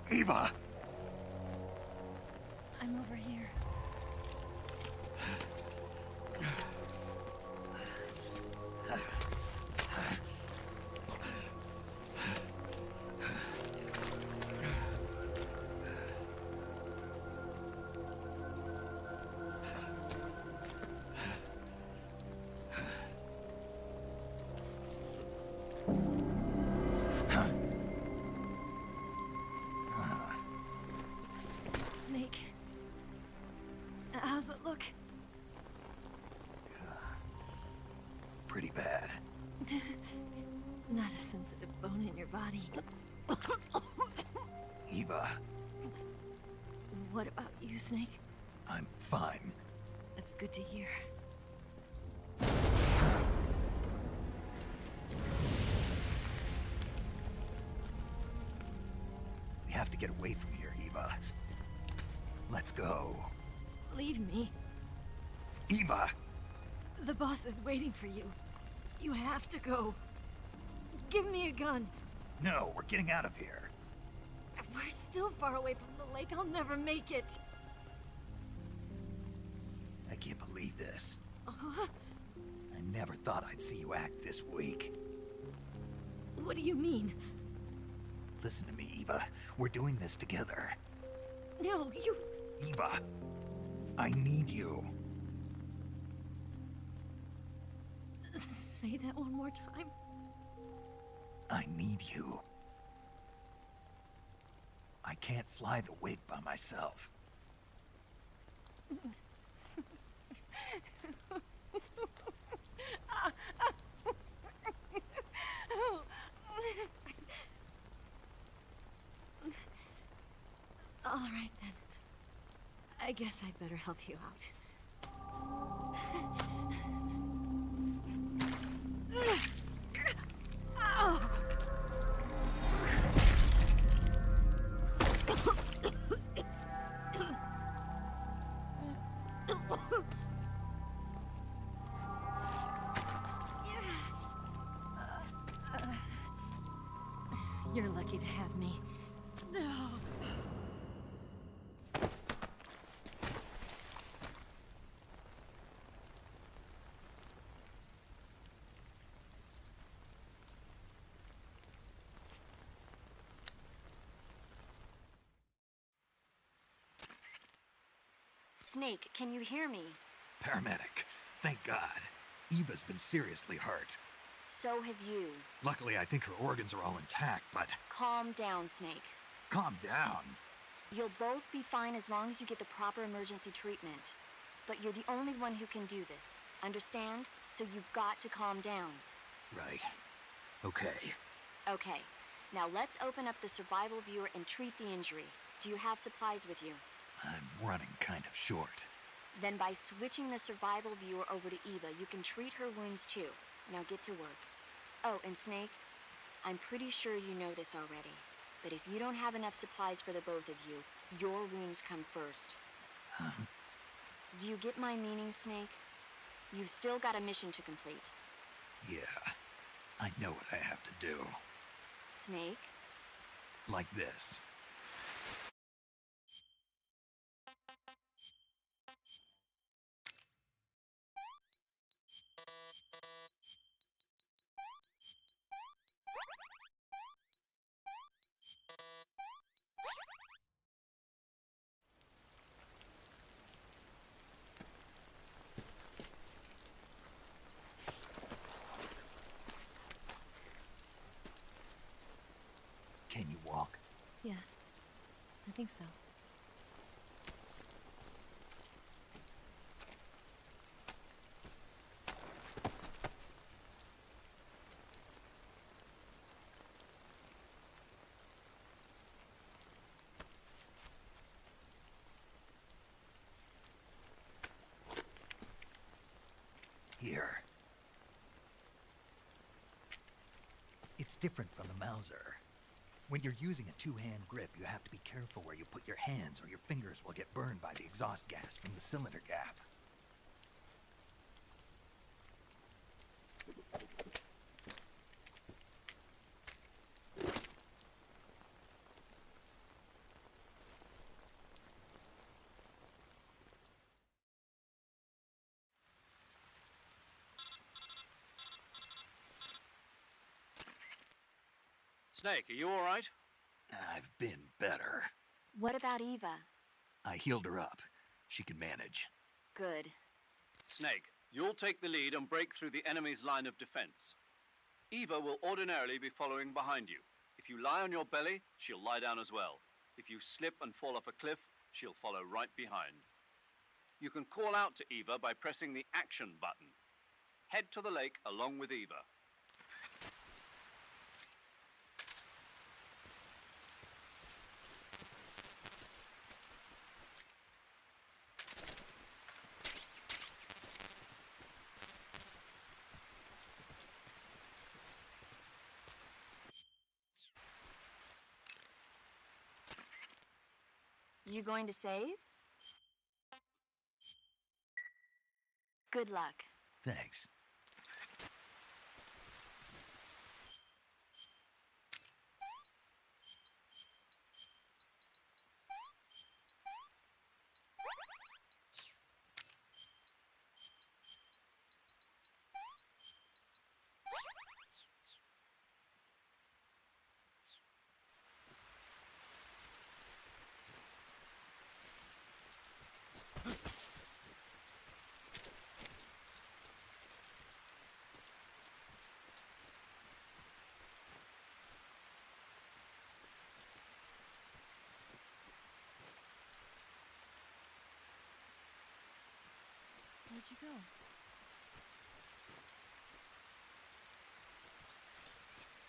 Eva! I'm over here. Snake. How's it look? Pretty bad. Not a sensitive bone in your body. Eva, What about you, Snake? I'm fine. That's good to hear. We have to get away from here, Eva. Let's go. Leave me. Eva! The boss is waiting for you. You have to go. Give me a gun. No, we're getting out of here. We're still far away from the lake. I'll never make it. I can't believe this. I never thought I'd see you act this weak. What do you mean? Listen to me, Eva. We're doing this together. No, you... Eva, I need you. Say that one more time. I need you. I can't fly the wig by myself. All right, then. I guess I'd better help you out. You're lucky to have me. Snake, can you hear me? Paramedic, thank God. Eva's been seriously hurt. So have you. Luckily, I think her organs are all intact, but... Calm down, Snake. Calm down. You'll both be fine as long as you get the proper emergency treatment. But you're the only one who can do this. Understand? So you've got to calm down. Right. Okay. Okay. Now let's open up the survival viewer and treat the injury. Do you have supplies with you? I'm running kind of short. Then by switching the survival viewer over to Eva, you can treat her wounds too. Now get to work. Oh, and Snake, I'm pretty sure you know this already, but if you don't have enough supplies for the both of you, your wounds come first. Huh? Do you get my meaning, Snake? You've still got a mission to complete. Yeah, I know what I have to do. Snake? Like this. Can you walk? Yeah, I think so. Here. It's different from the Mauser. When you're using a two-hand grip, you have to be careful where you put your hands or your fingers will get burned by the exhaust gas from the cylinder gap. Snake, are you all right? I've been better. What about Eva? I healed her up. She can manage. Good. Snake, you'll take the lead and break through the enemy's line of defense. Eva will ordinarily be following behind you. If you lie on your belly, she'll lie down as well. If you slip and fall off a cliff, she'll follow right behind. You can call out to Eva by pressing the action button. Head to the lake along with Eva. You going to save? Good luck. Thanks. Where'd you go?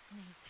Snake.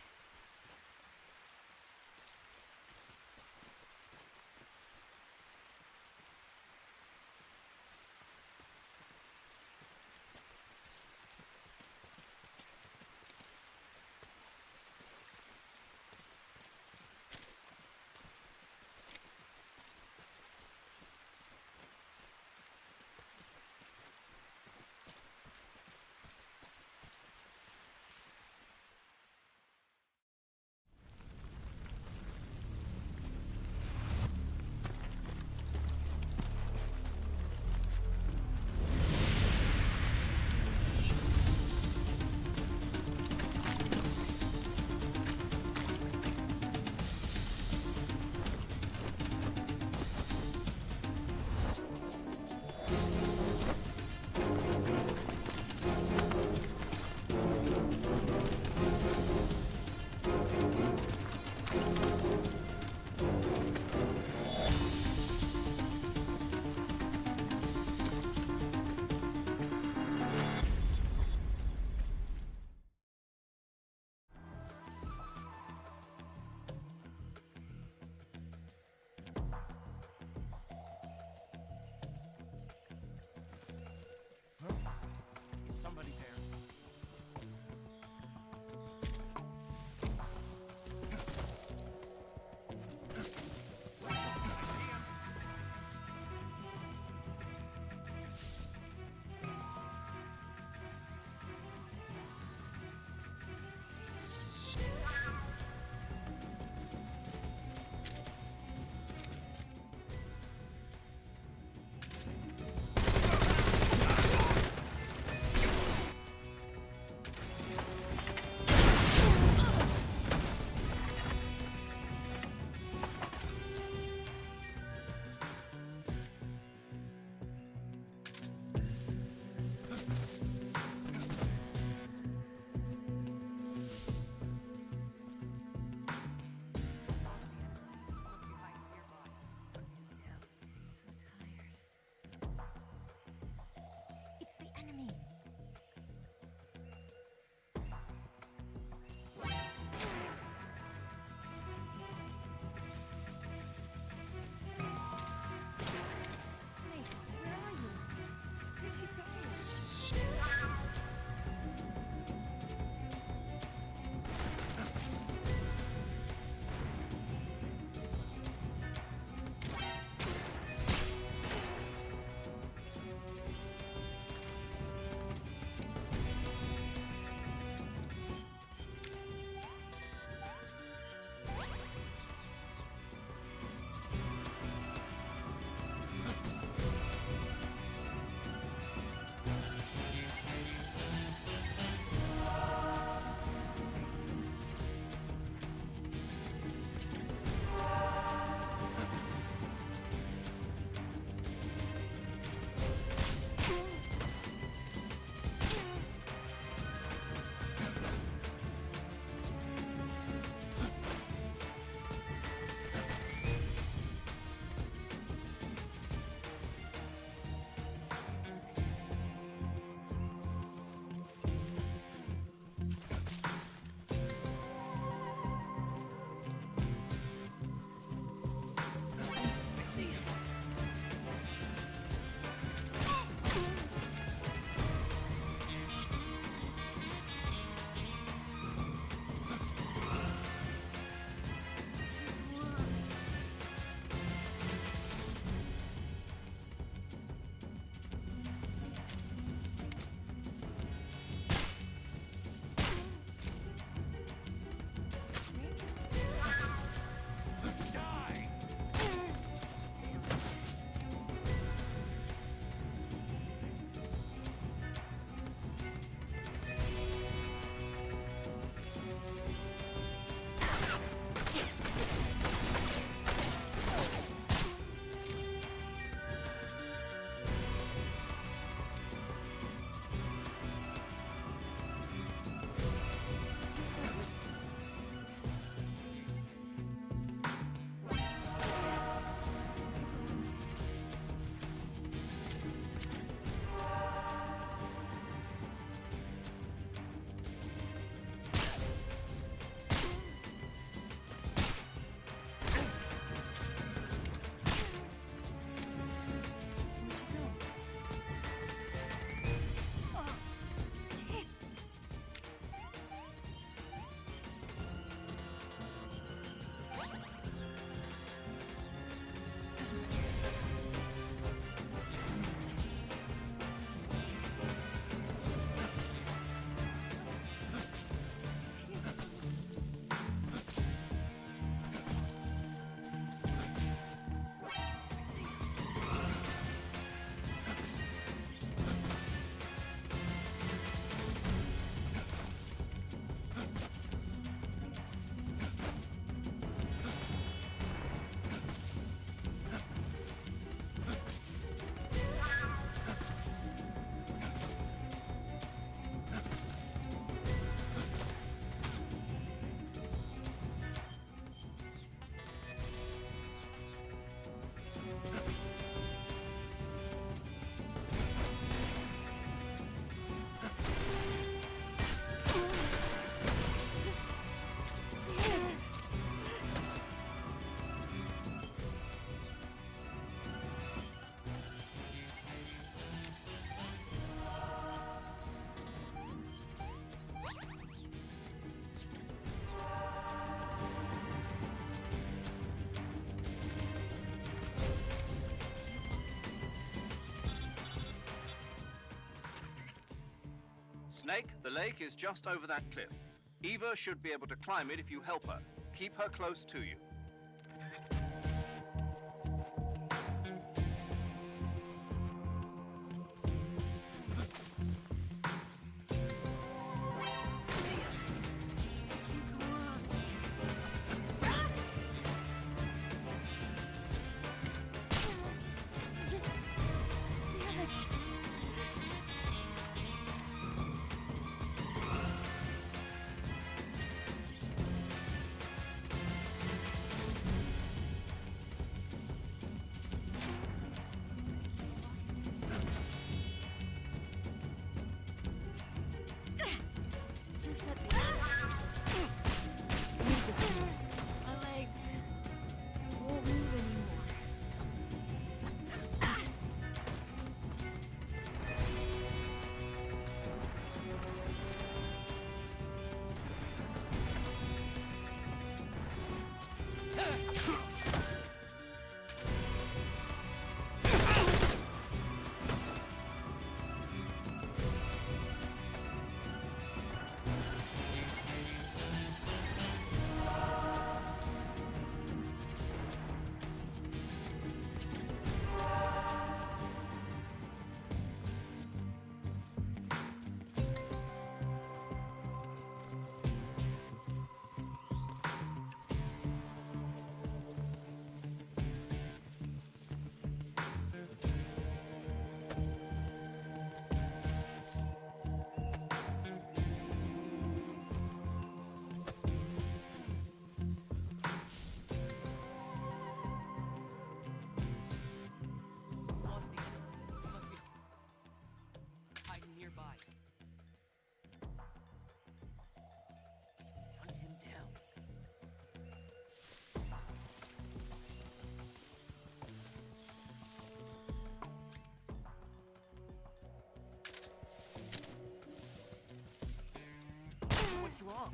Snake, the lake is just over that cliff. Eva should be able to climb it if you help her. Keep her close to you. Just let me. Move this way. My legs won't move anymore. Lost the enemy. Must be hiding nearby. Hunt him down. What's wrong?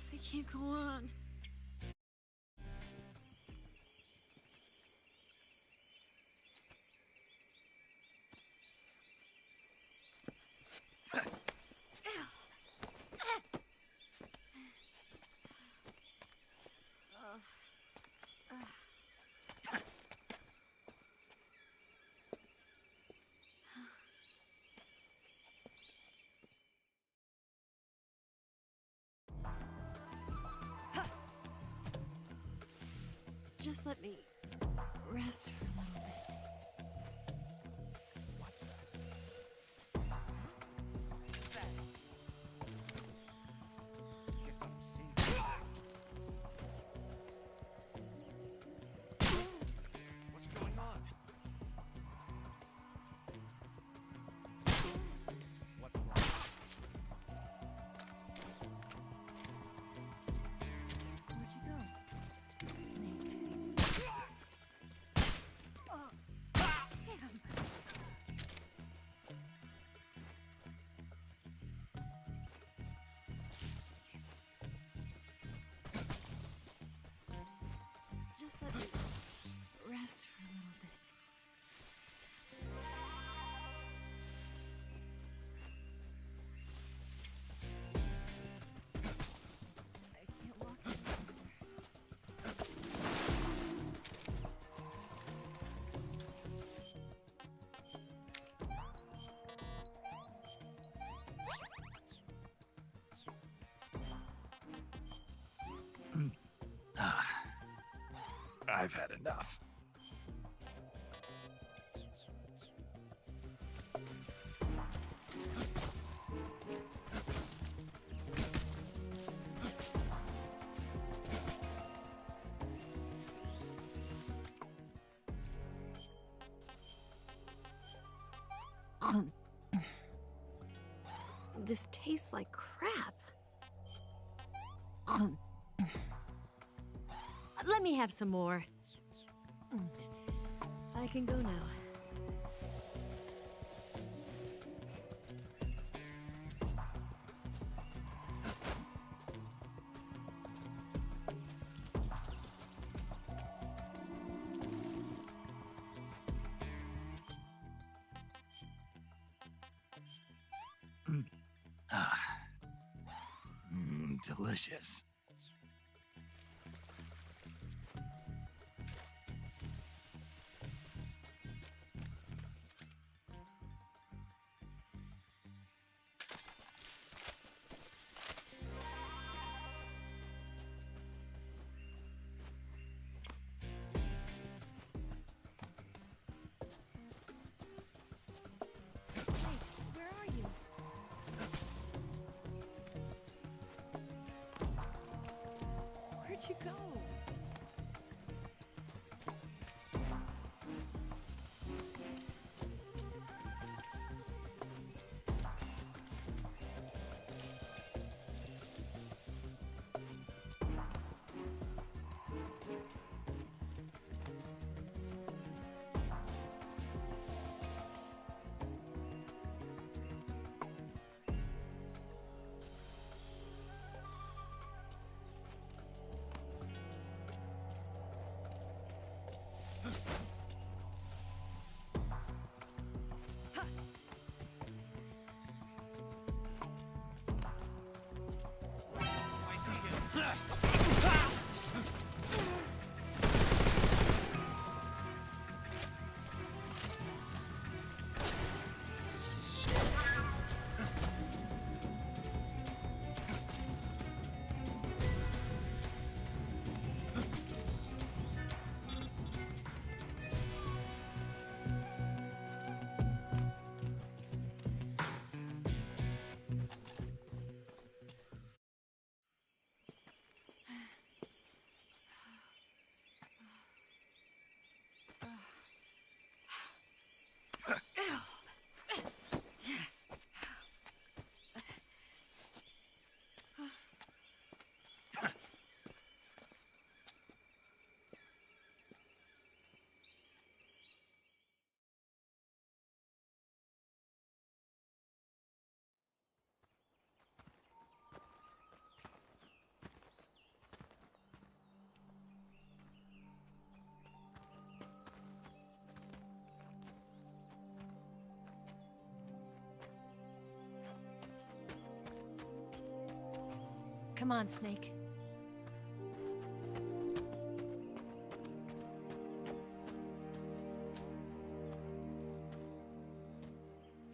I can't go on. Just let me rest for a little bit. Guess I'm safe. What's going on? What's wrong? Where'd you go? Snake. Oh, damn. Just let me rest for a little bit. I can't walk anymore. I've had enough. This tastes like crap. Let me have some more. I can go now. Delicious. Where are you? Where'd you go? Come on, Snake.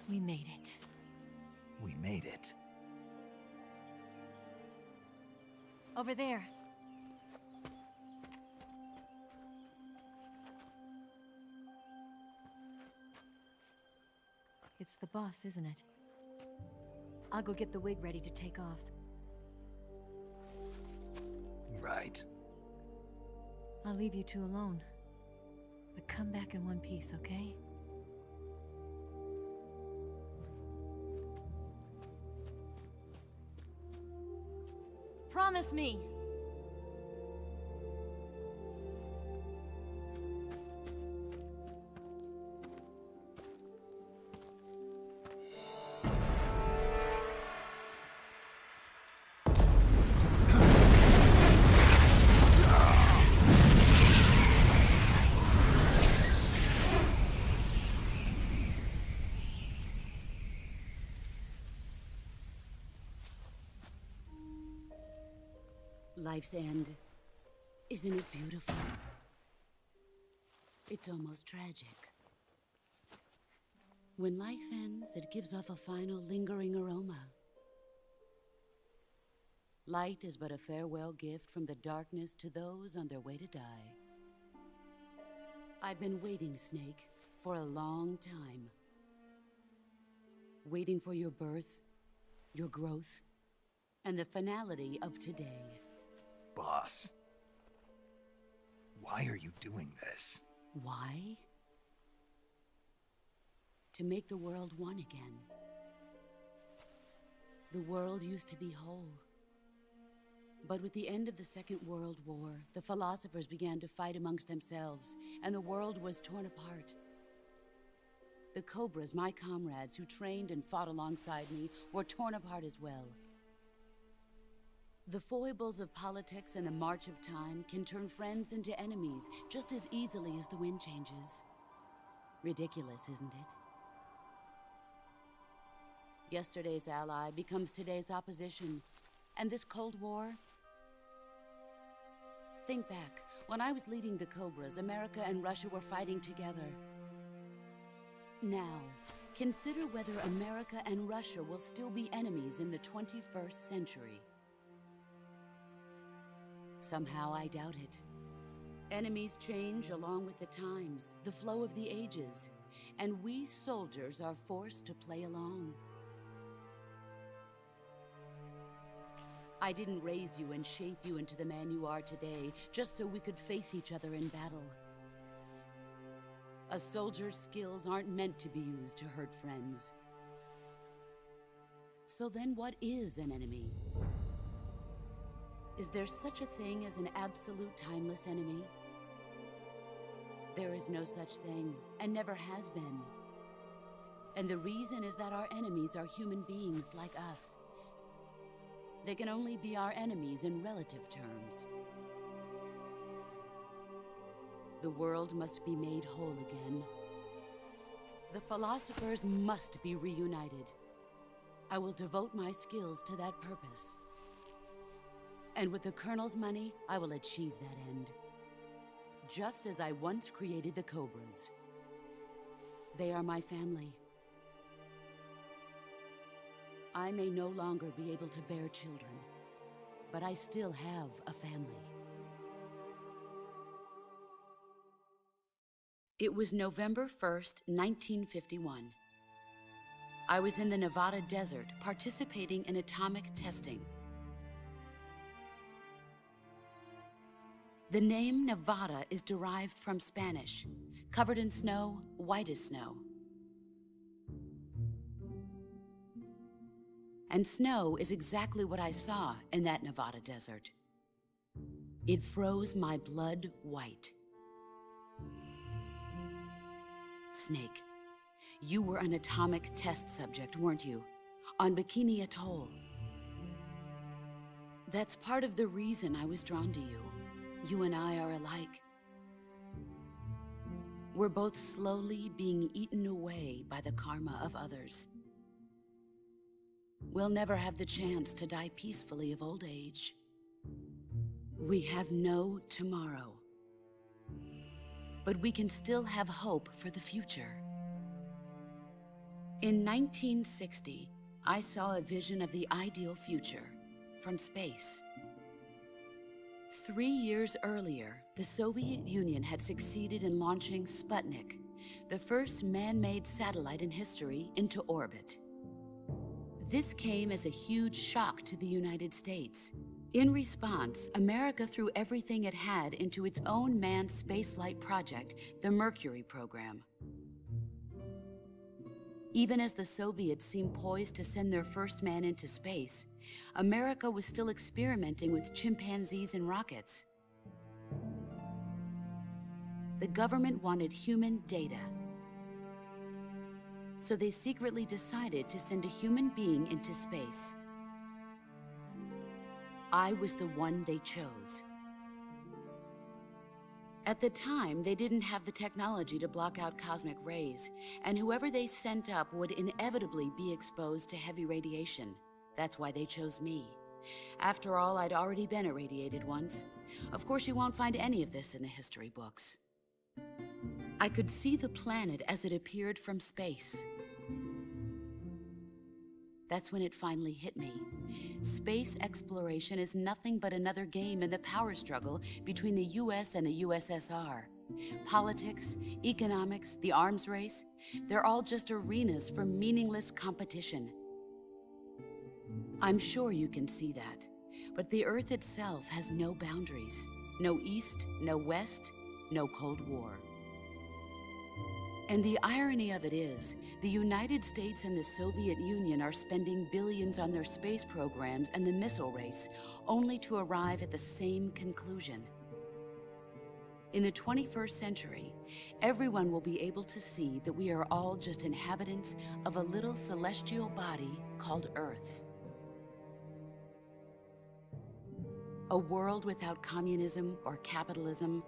We made it. We made it. Over there. It's the boss, isn't it? I'll go get the wig ready to take off. Right. I'll leave you two alone. But come back in one piece, okay? Promise me! Life's end. Isn't it beautiful? It's almost tragic. When life ends, it gives off a final lingering aroma. Light is but a farewell gift from the darkness to those on their way to die. I've been waiting, Snake, for a long time. Waiting for your birth, your growth, and the finality of today. Boss. Why are you doing this? Why? To make the world one again. The world used to be whole. But with the end of the Second World War, the philosophers began to fight amongst themselves, and the world was torn apart. The Cobras, my comrades who trained and fought alongside me, were torn apart as well. The foibles of politics and the march of time can turn friends into enemies just as easily as the wind changes. Ridiculous, isn't it? Yesterday's ally becomes today's opposition. And this Cold War? Think back. When I was leading the Cobras, America and Russia were fighting together. Now, consider whether America and Russia will still be enemies in the 21st century. Somehow I doubt it. Enemies change along with the times, the flow of the ages, and we soldiers are forced to play along. I didn't raise you and shape you into the man you are today just so we could face each other in battle. A soldier's skills aren't meant to be used to hurt friends. So then what is an enemy? Is there such a thing as an absolute timeless enemy? There is no such thing, and never has been. And the reason is that our enemies are human beings like us. They can only be our enemies in relative terms. The world must be made whole again. The philosophers must be reunited. I will devote my skills to that purpose. And with the Colonel's money, I will achieve that end. Just as I once created the Cobras. They are my family. I may no longer be able to bear children, but I still have a family. It was November 1st, 1951. I was in the Nevada desert participating in atomic testing. The name Nevada is derived from Spanish, covered in snow, white as snow. And snow is exactly what I saw in that Nevada desert. It froze my blood white. Snake, you were an atomic test subject, weren't you? On Bikini Atoll. That's part of the reason I was drawn to you. You and I are alike. We're both slowly being eaten away by the karma of others. We'll never have the chance to die peacefully of old age. We have no tomorrow. But we can still have hope for the future. In 1960, I saw a vision of the ideal future from space. 3 years earlier, the Soviet Union had succeeded in launching Sputnik, the first man-made satellite in history, into orbit. This came as a huge shock to the United States. In response, America threw everything it had into its own manned spaceflight project, the Mercury program. Even as the Soviets seemed poised to send their first man into space, America was still experimenting with chimpanzees and rockets. The government wanted human data. So they secretly decided to send a human being into space. I was the one they chose. At the time, they didn't have the technology to block out cosmic rays, and whoever they sent up would inevitably be exposed to heavy radiation. That's why they chose me. After all, I'd already been irradiated once. Of course, you won't find any of this in the history books. I could see the planet as it appeared from space. That's when it finally hit me. Space exploration is nothing but another game in the power struggle between the US and the USSR. Politics, economics, the arms race, they're all just arenas for meaningless competition. I'm sure you can see that, but the Earth itself has no boundaries. No East, no West, no Cold War. And the irony of it is, the United States and the Soviet Union are spending billions on their space programs and the missile race, only to arrive at the same conclusion. In the 21st century, everyone will be able to see that we are all just inhabitants of a little celestial body called Earth. A world without communism or capitalism,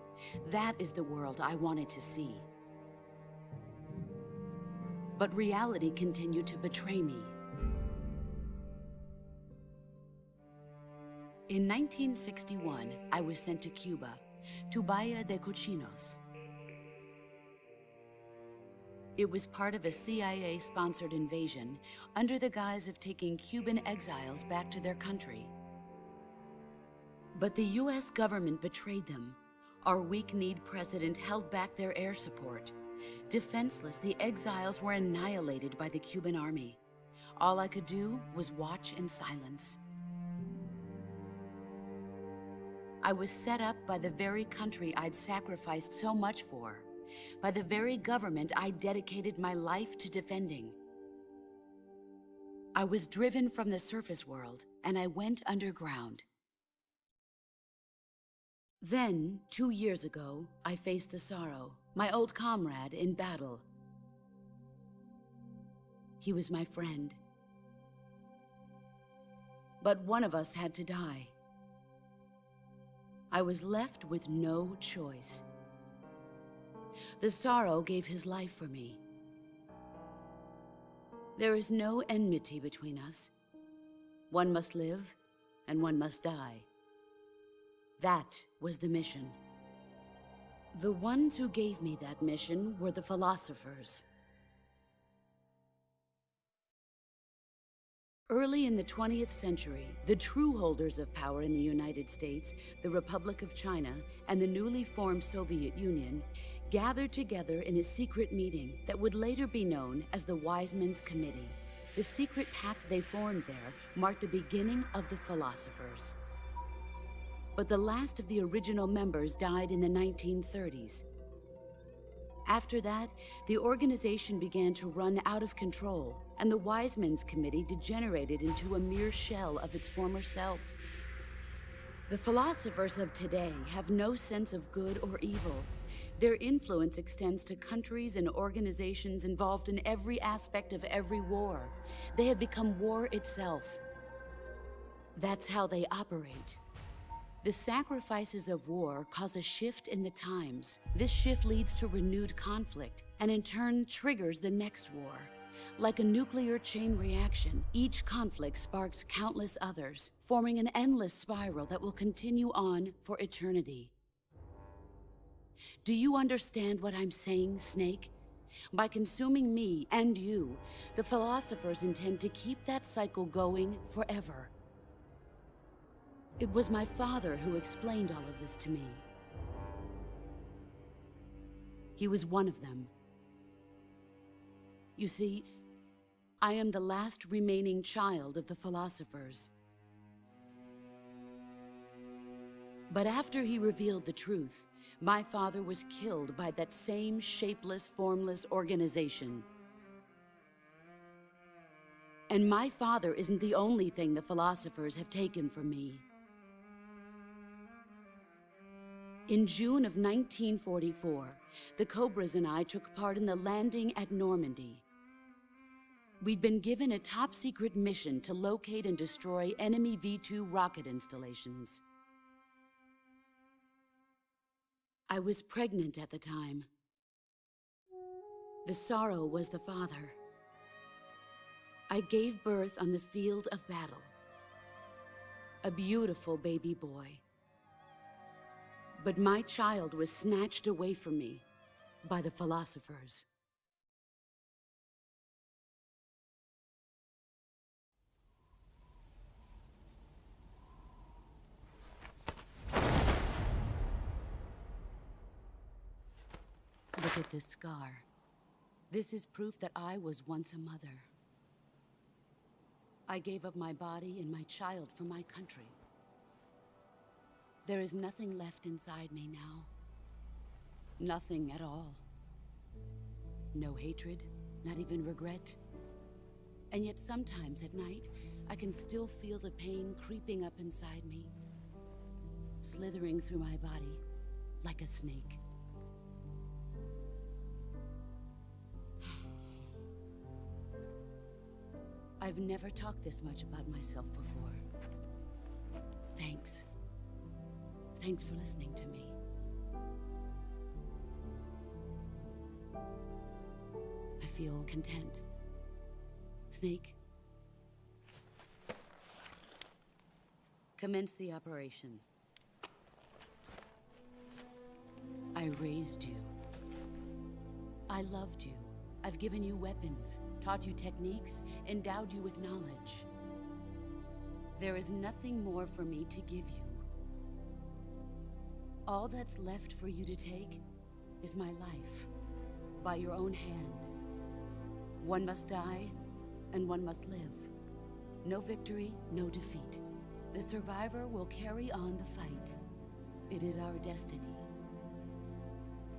that is the world I wanted to see. But reality continued to betray me. In 1961, I was sent to Cuba, to Bahia de Cochinos. It was part of a CIA-sponsored invasion under the guise of taking Cuban exiles back to their country. But the US government betrayed them. Our weak-kneed president held back their air support. Defenseless, the exiles were annihilated by the Cuban army. All I could do was watch in silence. I was set up by the very country I'd sacrificed so much for, by the very government I dedicated my life to defending. I was driven from the surface world, and I went underground. Then, 2 years ago, I faced the Sorrow, my old comrade in battle. He was my friend. But one of us had to die. I was left with no choice. The Sorrow gave his life for me. There is no enmity between us. One must live, and one must die. That was the mission. The ones who gave me that mission were the philosophers. Early in the 20th century, the true holders of power in the United States, the Republic of China, and the newly formed Soviet Union gathered together in a secret meeting that would later be known as the Wise Men's Committee. The secret pact they formed there marked the beginning of the philosophers. But the last of the original members died in the 1930s. After that, the organization began to run out of control, and the Wise Men's Committee degenerated into a mere shell of its former self. The philosophers of today have no sense of good or evil. Their influence extends to countries and organizations involved in every aspect of every war. They have become war itself. That's how they operate. The sacrifices of war cause a shift in the times. This shift leads to renewed conflict, and in turn triggers the next war. Like a nuclear chain reaction, each conflict sparks countless others, forming an endless spiral that will continue on for eternity. Do you understand what I'm saying, Snake? By consuming me and you, the philosophers intend to keep that cycle going forever. It was my father who explained all of this to me. He was one of them. You see, I am the last remaining child of the philosophers. But after he revealed the truth, my father was killed by that same shapeless, formless organization. And my father isn't the only thing the philosophers have taken from me. In June of 1944, the Cobras and I took part in the landing at Normandy. We'd been given a top-secret mission to locate and destroy enemy V-2 rocket installations. I was pregnant at the time. The Sorrow was the father. I gave birth on the field of battle. A beautiful baby boy. But my child was snatched away from me by the philosophers. Look at this scar. This is proof that I was once a mother. I gave up my body and my child for my country. There is nothing left inside me now. Nothing at all. No hatred, not even regret. And yet sometimes at night, I can still feel the pain creeping up inside me, slithering through my body like a snake. I've never talked this much about myself before. Thanks. Thanks for listening to me. I feel content. Snake? Commence the operation. I raised you. I loved you. I've given you weapons, taught you techniques, endowed you with knowledge. There is nothing more for me to give you. All that's left for you to take is my life, by your own hand. One must die, and one must live. No victory, no defeat. The survivor will carry on the fight. It is our destiny.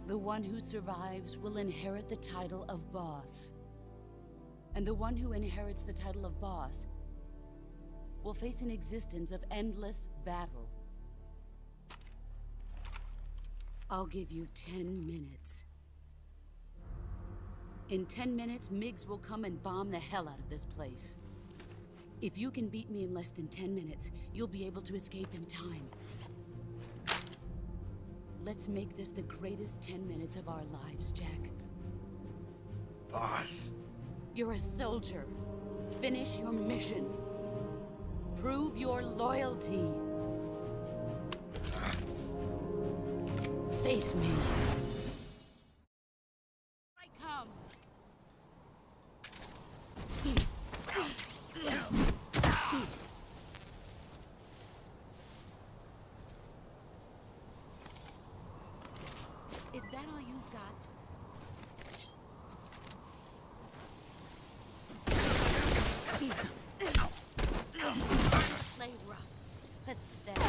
The one who survives will inherit the title of boss. And the one who inherits the title of boss will face an existence of endless battle. I'll give you 10 minutes. In 10 minutes, MiGs will come and bomb the hell out of this place. If you can beat me in less than 10 minutes, you'll be able to escape in time. Let's make this the greatest 10 minutes of our lives, Jack. Boss. You're a soldier. Finish your mission. Prove your loyalty. Face me. I come. Is that all you've got? Play rough. Pathetic.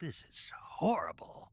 This is horrible.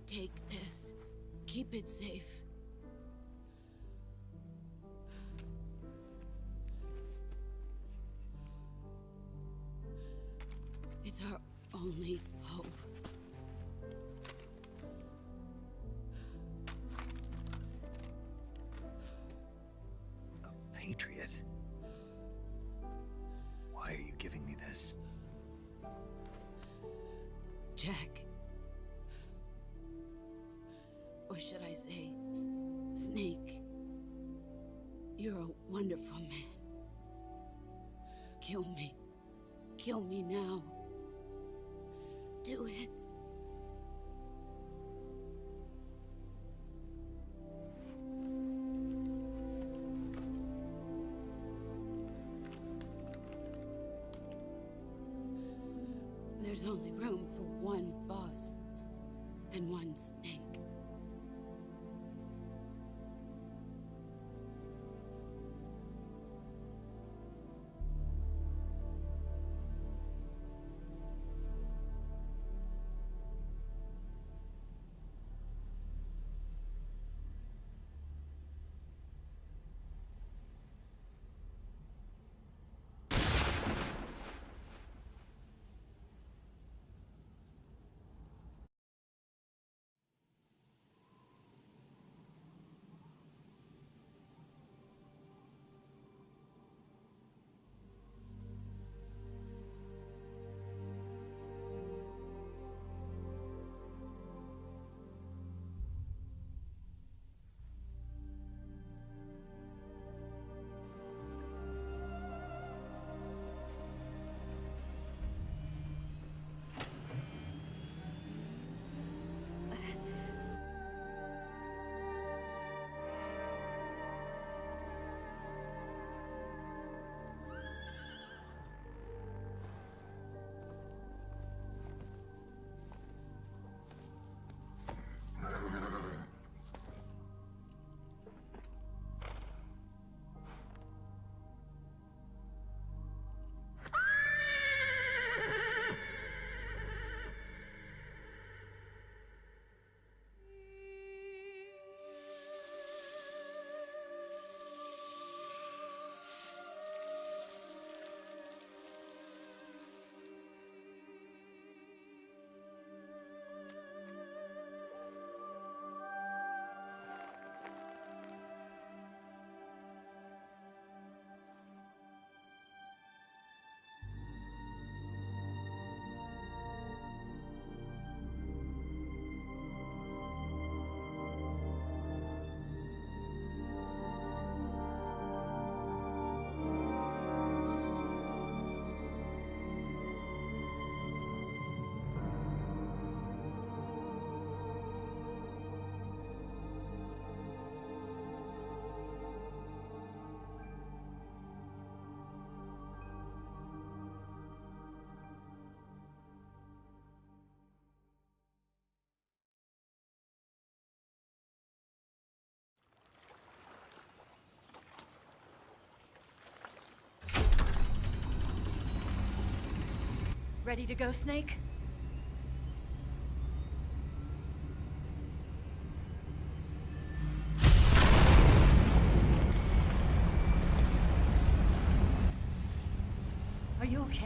Take this. Keep it safe. It's our only hope. A patriot? Why are you giving me this? Jack. Or should I say, Snake. You're a wonderful man. Kill me. Kill me now. Do it. There's only room for one boss and one Snake. Ready to go, Snake? Are you okay?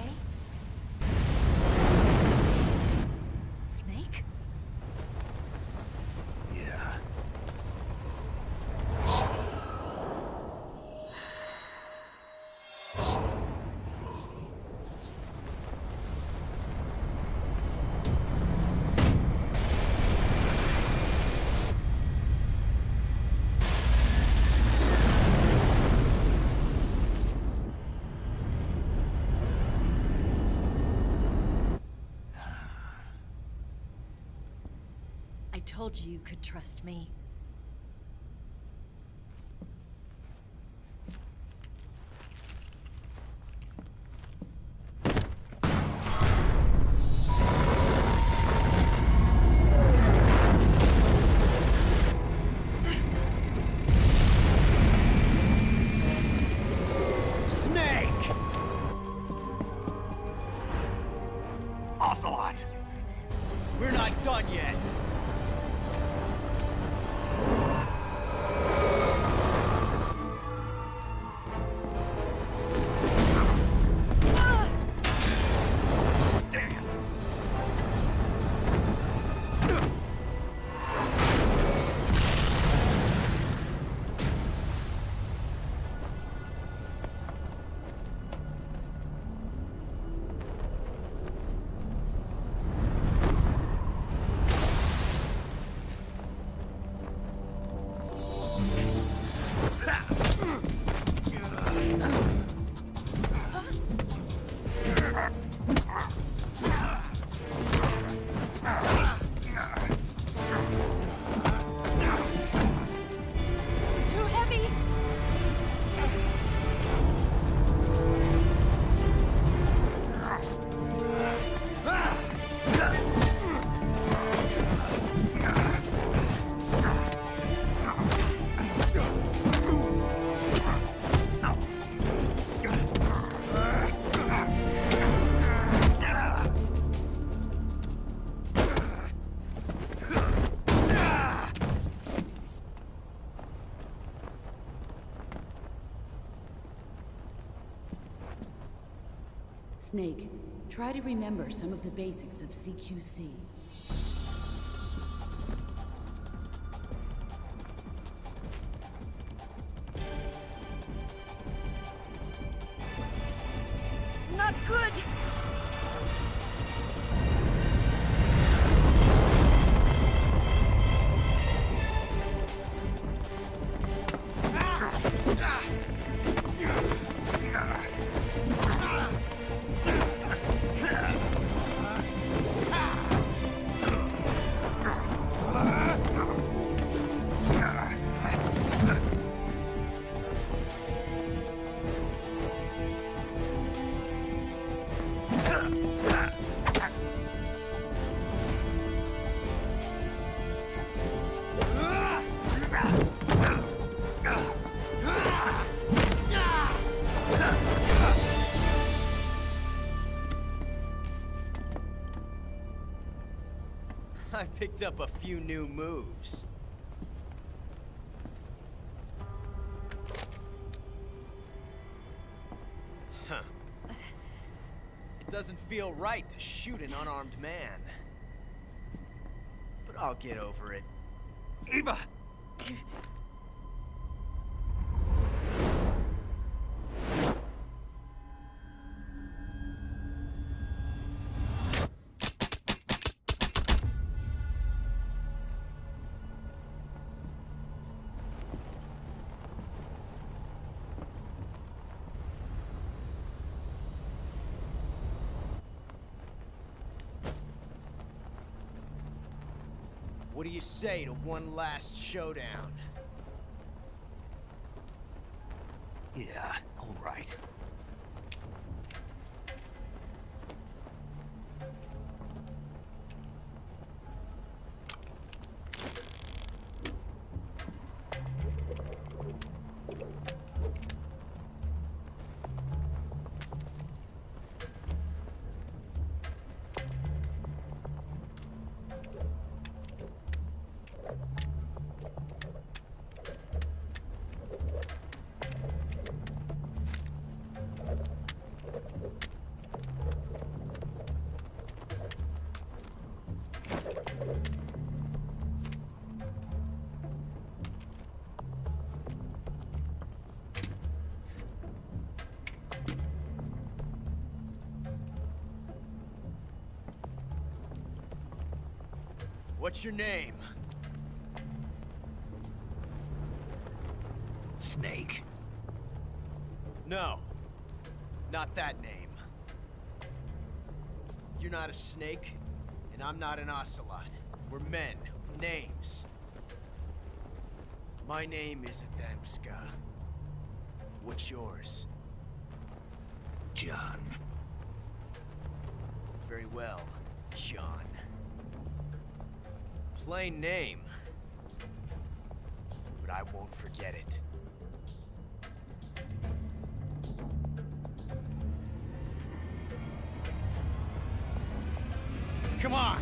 Snake? Yeah. I told you you could trust me. Snake! Ocelot! We're not done yet! Snake, try to remember some of the basics of CQC. Not good! I picked up a few new moves. Huh. It doesn't feel right to shoot an unarmed man. But I'll get over it. Eva! What do you say to one last showdown? Yeah, all right. What's your name? Snake. No. Not that name. You're not a snake, and I'm not an ocelot. We're men with names. My name is Adamska. What's yours? John. Very well, John. Plain name. But I won't forget it. Come on!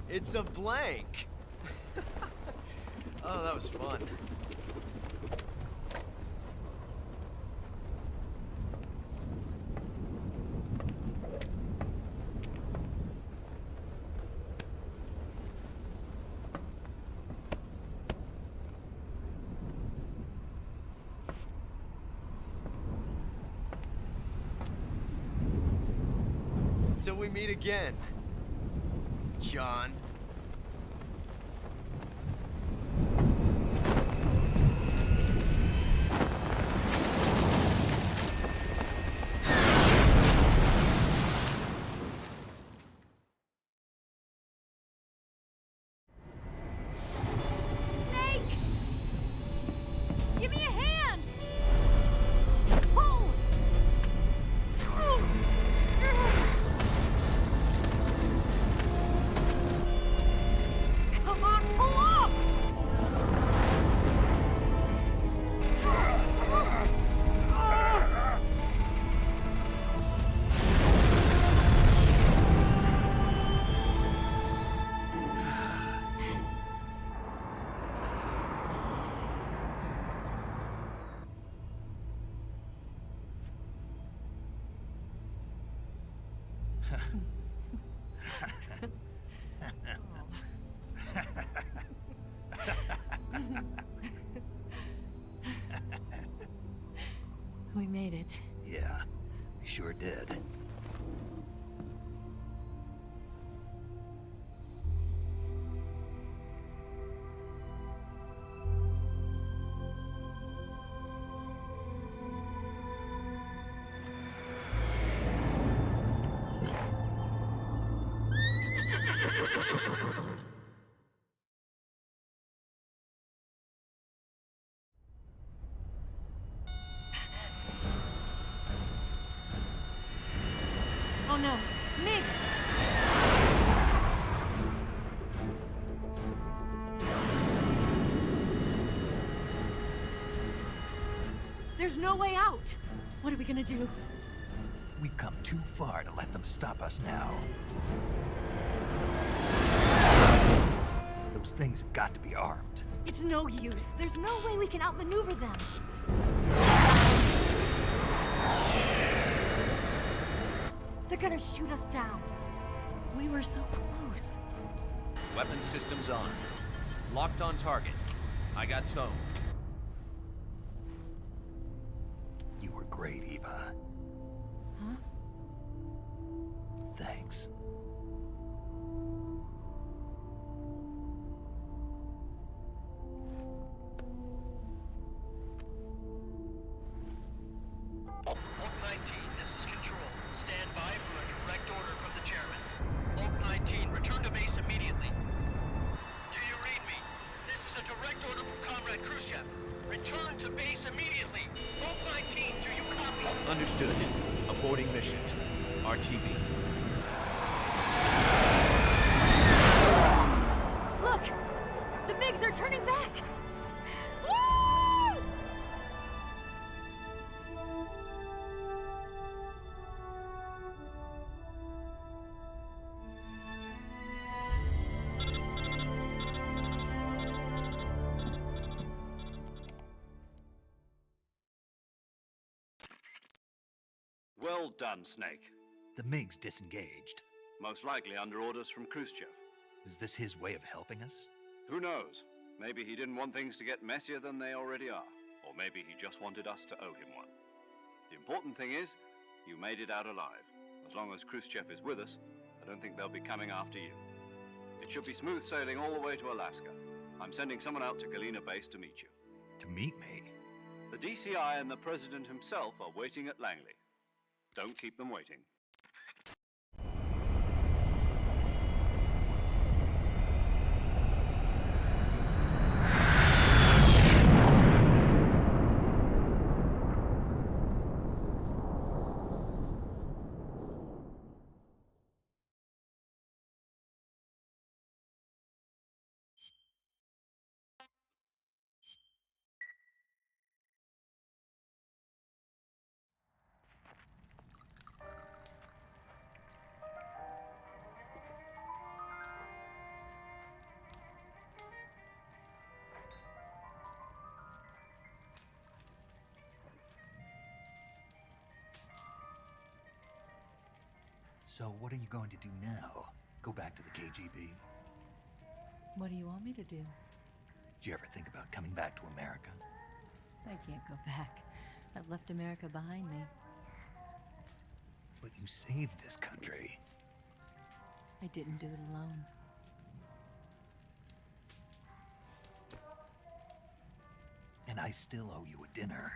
It's a blank. Oh, that was fun. Until we meet again, John. Give me a hand! Pull! Come on, pull up! We made it. Yeah, we sure did. Oh no, Migs! There's no way out! What are we gonna do? We've come too far to let them stop us now. Those things have got to be armed. It's no use. There's no way we can outmaneuver them. They're gonna shoot us down. We were so close. Weapon systems on. Locked on target. I got tone. You were great, Eva. Huh? Thanks. Oak 19, this is Control. Stand by for a direct order from the chairman. Oak 19, return to base immediately. Do you read me? This is a direct order from Comrade Khrushchev. Return to base immediately. Oak 19, do you copy? Understood. Aborting mission. RTB. Look! The MiGs are turning back! Woo! Well done, Snake. The MiGs disengaged. Most likely under orders from Khrushchev. Is this his way of helping us? Who knows? Maybe he didn't want things to get messier than they already are. Or maybe he just wanted us to owe him one. The important thing is, you made it out alive. As long as Khrushchev is with us, I don't think they'll be coming after you. It should be smooth sailing all the way to Alaska. I'm sending someone out to Galena Base to meet you. To meet me? The DCI and the President himself are waiting at Langley. Don't keep them waiting. So what are you going to do now? Go back to the KGB? What do you want me to do? Did you ever think about coming back to America? I can't go back. I've left America behind me. But you saved this country. I didn't do it alone. And I still owe you a dinner.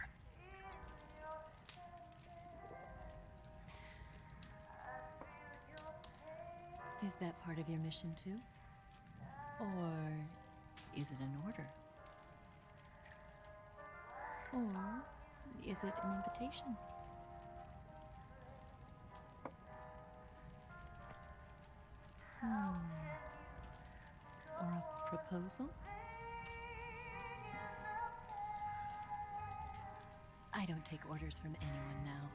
Is that part of your mission too? Or is it an order? Or is it an invitation? Or a proposal? I don't take orders from anyone now.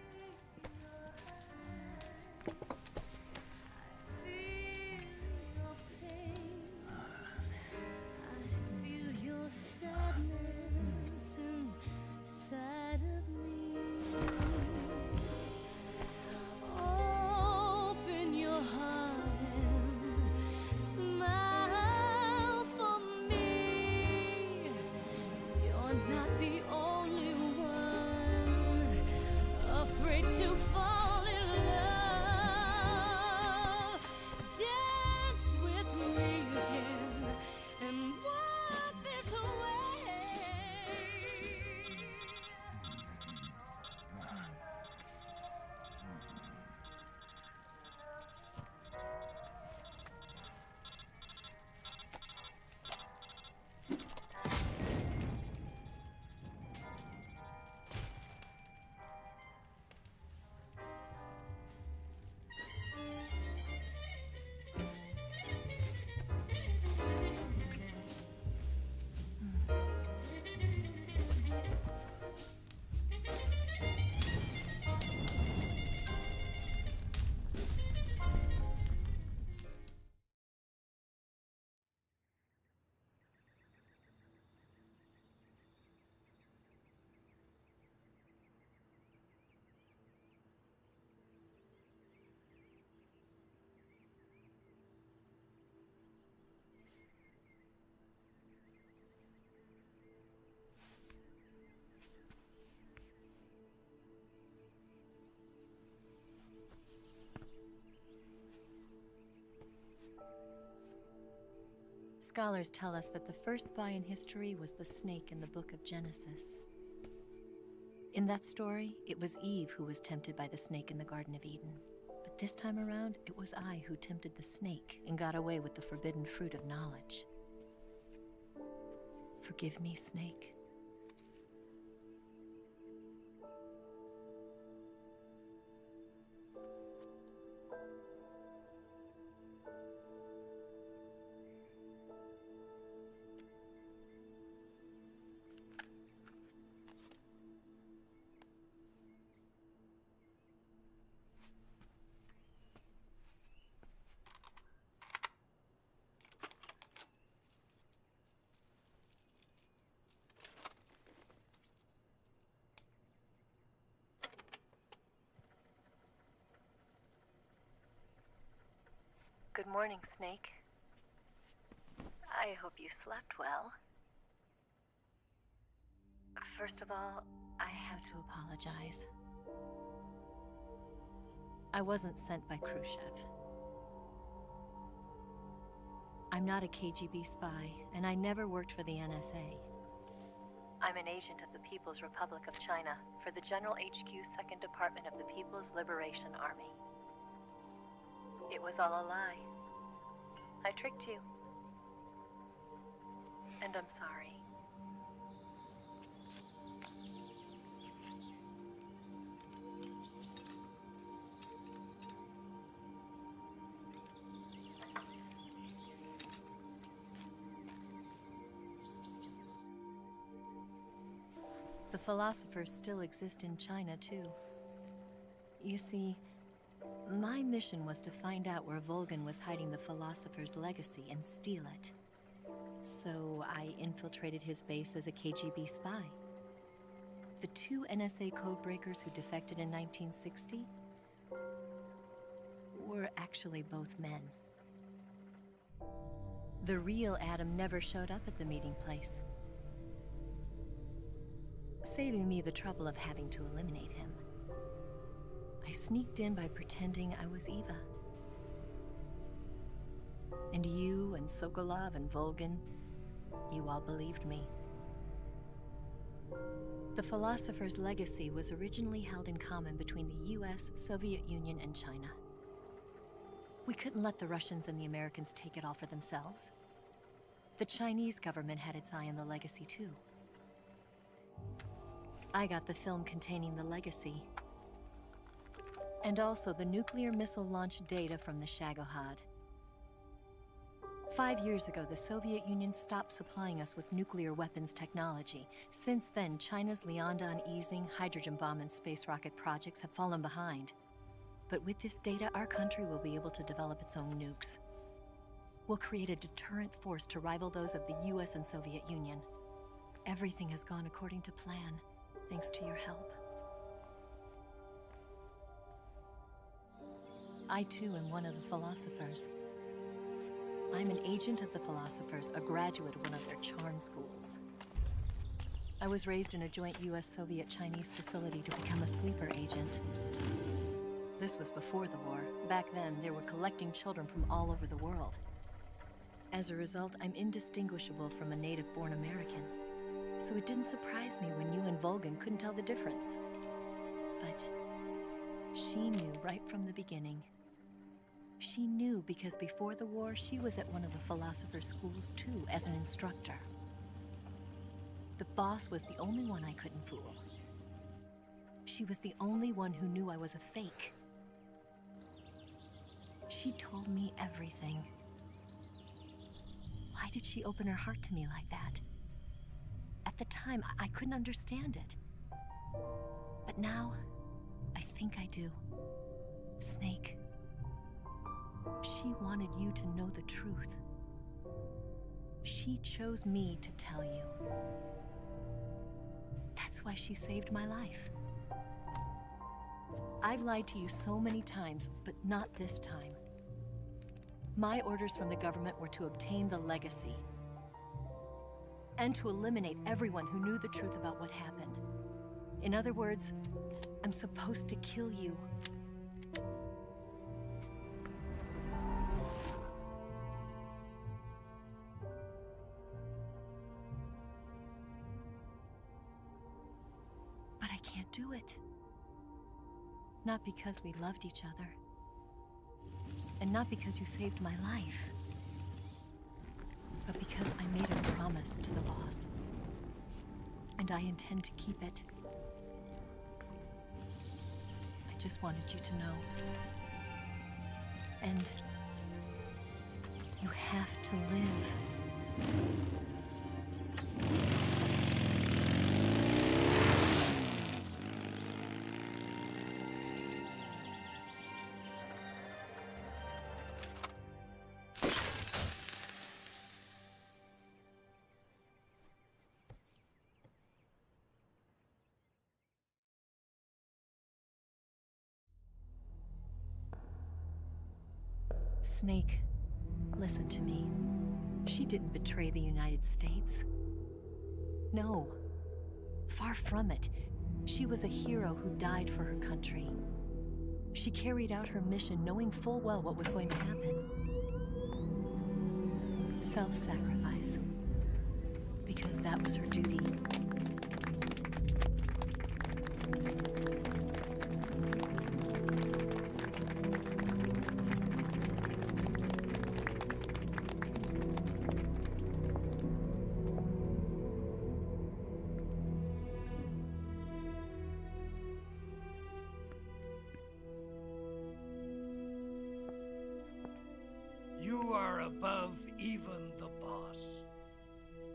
Scholars tell us that the first spy in history was the snake in the book of Genesis. In that story, it was Eve who was tempted by the snake in the Garden of Eden. But this time around, it was I who tempted the snake and got away with the forbidden fruit of knowledge. Forgive me, Snake. Good morning, Snake. I hope you slept well. First of all, I have to apologize. I wasn't sent by Khrushchev. I'm not a KGB spy, and I never worked for the NSA. I'm an agent of the People's Republic of China for the General HQ 2nd Department of the People's Liberation Army. It was all a lie. I tricked you. And I'm sorry. The philosophers still exist in China, too. You see, my mission was to find out where Volgin was hiding the philosopher's legacy and steal it. So I infiltrated his base as a KGB spy. The 2 NSA codebreakers who defected in 1960 were actually both men. The real Adam never showed up at the meeting place, saving me the trouble of having to eliminate him. I sneaked in by pretending I was Eva. And you and Sokolov and Volgin, you all believed me. The philosopher's legacy was originally held in common between the US, Soviet Union, and China. We couldn't let the Russians and the Americans take it all for themselves. The Chinese government had its eye on the legacy too. I got the film containing the legacy, and also the nuclear missile launch data from the Shagohod. 5 years ago, the Soviet Union stopped supplying us with nuclear weapons technology. Since then, China's Liandon easing, hydrogen bomb, and space rocket projects have fallen behind. But with this data, our country will be able to develop its own nukes. We'll create a deterrent force to rival those of the US and Soviet Union. Everything has gone according to plan, thanks to your help. I too am one of the philosophers. I'm an agent of the philosophers, a graduate of one of their charm schools. I was raised in a joint US-Soviet-Chinese facility to become a sleeper agent. This was before the war. Back then, they were collecting children from all over the world. As a result, I'm indistinguishable from a native-born American. So it didn't surprise me when you and Volgin couldn't tell the difference. But she knew right from the beginning. She knew because before the war, she was at one of the philosopher's schools too, as an instructor. The boss was the only one I couldn't fool. She was the only one who knew I was a fake. She told me everything. Why did she open her heart to me like that? At the time, I couldn't understand it. But now, I think I do. Snake. She wanted you to know the truth. She chose me to tell you. That's why she saved my life. I've lied to you so many times, but not this time. My orders from the government were to obtain the legacy and to eliminate everyone who knew the truth about what happened. In other words, I'm supposed to kill you. But I can't do it. Not because we loved each other. And not because you saved my life. But because I made a promise to the boss. And I intend to keep it. I just wanted you to know. And you have to live. Snake, listen to me. She didn't betray the United States. No. Far from it. She was a hero who died for her country. She carried out her mission knowing full well what was going to happen. Self-sacrifice. Because that was her duty. You are above even the boss.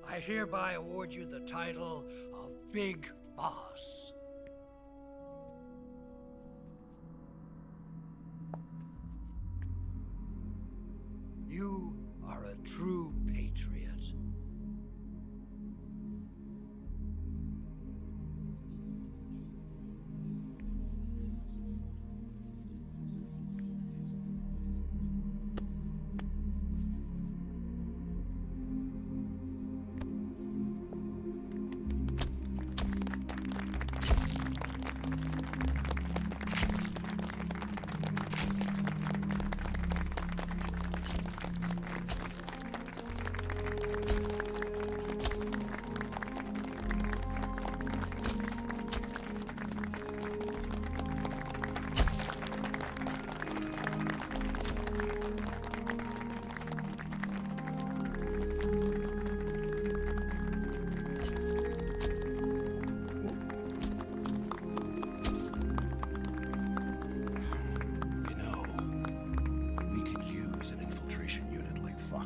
I hereby award you the title of Big Boss. You are a true patriot.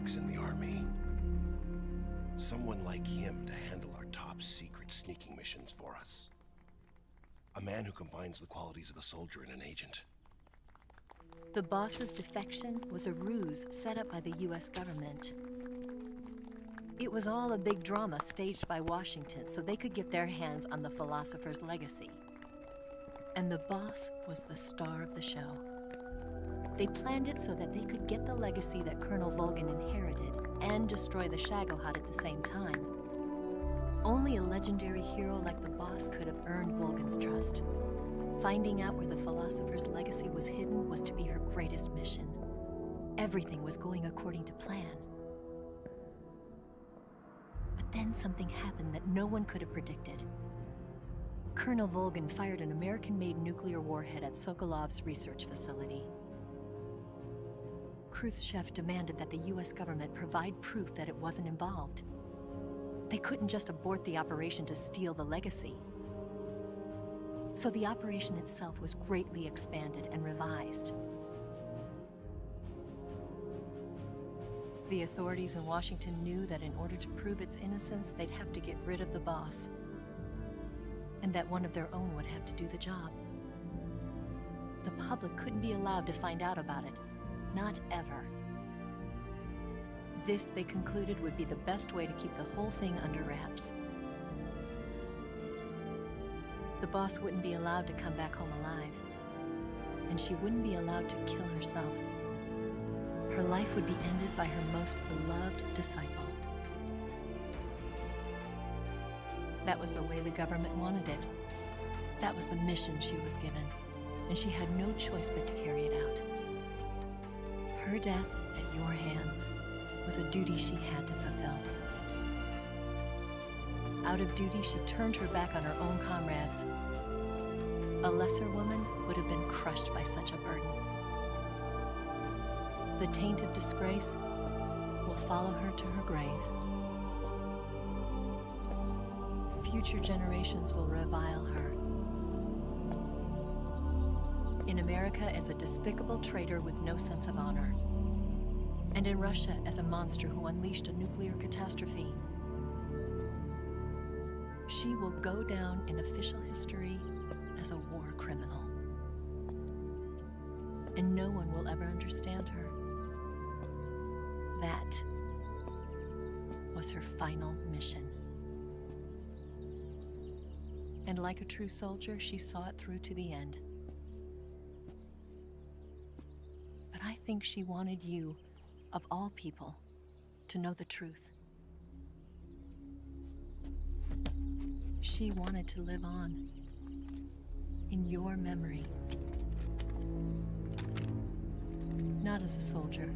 box in the army. Someone like him to handle our top secret sneaking missions for us. A man who combines the qualities of a soldier and an agent. The boss's defection was a ruse set up by the US government. It was all a big drama staged by Washington so they could get their hands on the philosopher's legacy. And the boss was the star of the show. They planned it so that they could get the legacy that Colonel Volgin inherited and destroy the Shagohod at the same time. Only a legendary hero like the boss could have earned Volgin's trust. Finding out where the philosopher's legacy was hidden was to be her greatest mission. Everything was going according to plan. But then something happened that no one could have predicted. Colonel Volgin fired an American-made nuclear warhead at Sokolov's research facility. Khrushchev demanded that the US government provide proof that it wasn't involved. They couldn't just abort the operation to steal the legacy. So the operation itself was greatly expanded and revised. The authorities in Washington knew that in order to prove its innocence, they'd have to get rid of the boss, and that one of their own would have to do the job. The public couldn't be allowed to find out about it, not ever. This, they concluded, would be the best way to keep the whole thing under wraps. The boss wouldn't be allowed to come back home alive, and she wouldn't be allowed to kill herself. Her life would be ended by her most beloved disciple. That was the way the government wanted it. That was the mission she was given, and she had no choice but to carry it out. Her death at your hands was a duty she had to fulfill. Out of duty, she turned her back on her own comrades. A lesser woman would have been crushed by such a burden. The taint of disgrace will follow her to her grave. Future generations will revile her. In America as a despicable traitor with no sense of honor. And in Russia as a monster who unleashed a nuclear catastrophe. She will go down in official history as a war criminal. And no one will ever understand her. That was her final mission. And like a true soldier, she saw it through to the end. But I think she wanted you, of all people, to know the truth. She wanted to live on in your memory. Not as a soldier,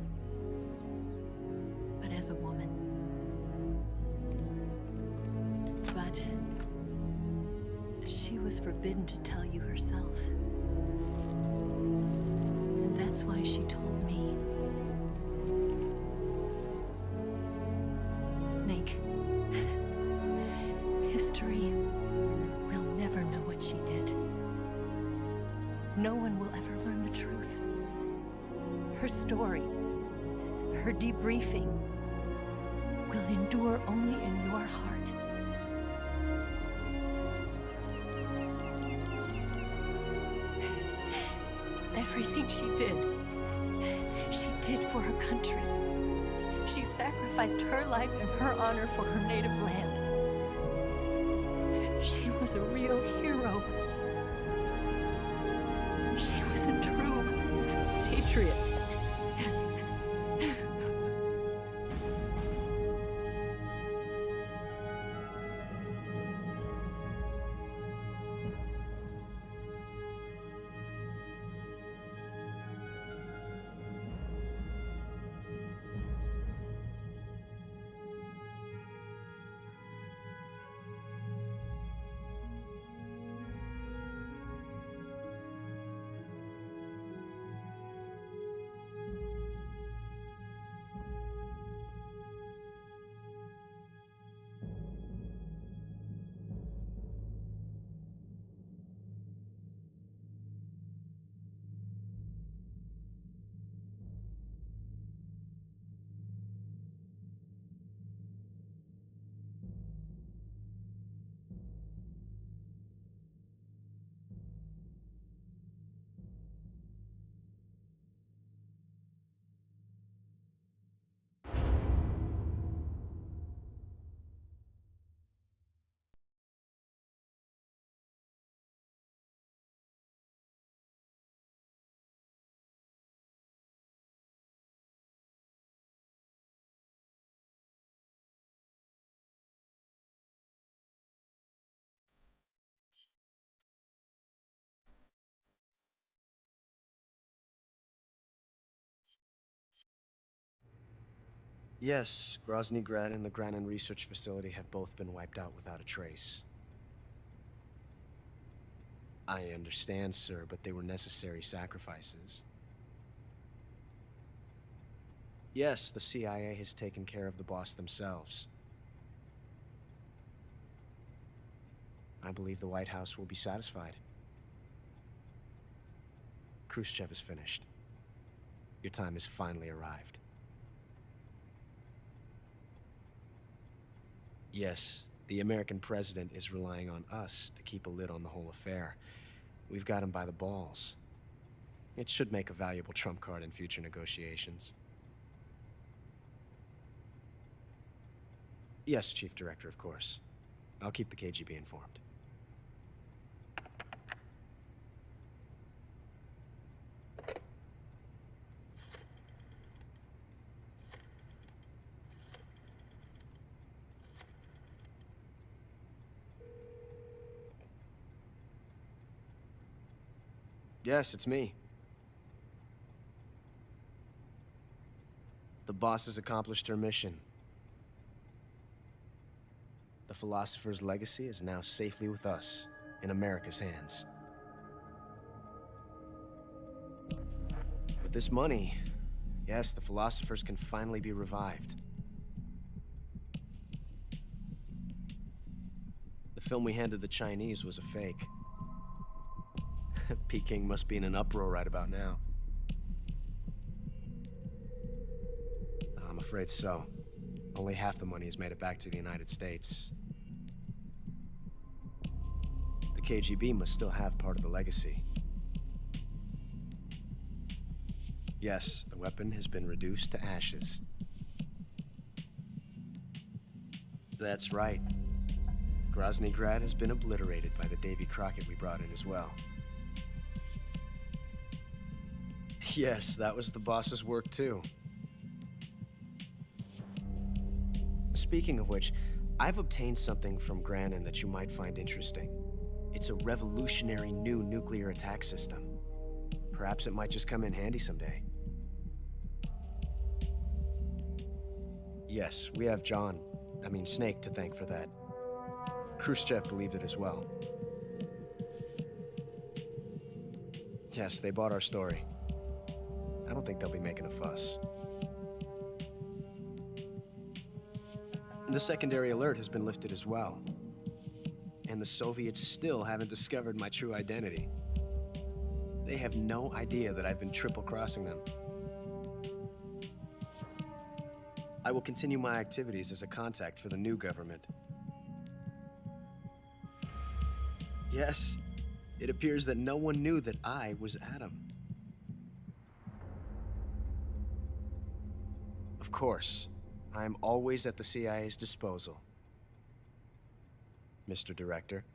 but as a woman. But she was forbidden to tell you herself. And that's why she told me. Snake, history will never know what she did. No one will ever learn the truth. Her story, her debriefing, will endure only in your heart. Everything she did for her country. She sacrificed her life and her honor for her native land. She was a real hero. She was a true patriot. Yes, Grozny Grad and the Granin Research Facility have both been wiped out without a trace. I understand, sir, but they were necessary sacrifices. Yes, the CIA has taken care of the boss themselves. I believe the White House will be satisfied. Khrushchev is finished. Your time has finally arrived. Yes, the American president is relying on us to keep a lid on the whole affair. We've got him by the balls. It should make a valuable trump card in future negotiations. Yes, Chief Director, of course. I'll keep the KGB informed. Yes, it's me. The boss has accomplished her mission. The philosopher's legacy is now safely with us, in America's hands. With this money, yes, the philosophers can finally be revived. The film we handed the Chinese was a fake. Peking must be in an uproar right about now. I'm afraid so. Only half the money has made it back to the United States. The KGB must still have part of the legacy. Yes, the weapon has been reduced to ashes. That's right. Grozny Grad has been obliterated by the Davy Crockett we brought in as well. Yes, that was the boss's work too. Speaking of which, I've obtained something from Granin that you might find interesting. It's a revolutionary new nuclear attack system. Perhaps it might just come in handy someday. Yes, we have Snake to thank for that. Khrushchev believed it as well. Yes, they bought our story. I don't think they'll be making a fuss. The secondary alert has been lifted as well. And the Soviets still haven't discovered my true identity. They have no idea that I've been triple-crossing them. I will continue my activities as a contact for the new government. Yes, it appears that no one knew that I was Adam. Of course, I'm always at the CIA's disposal, Mr. Director.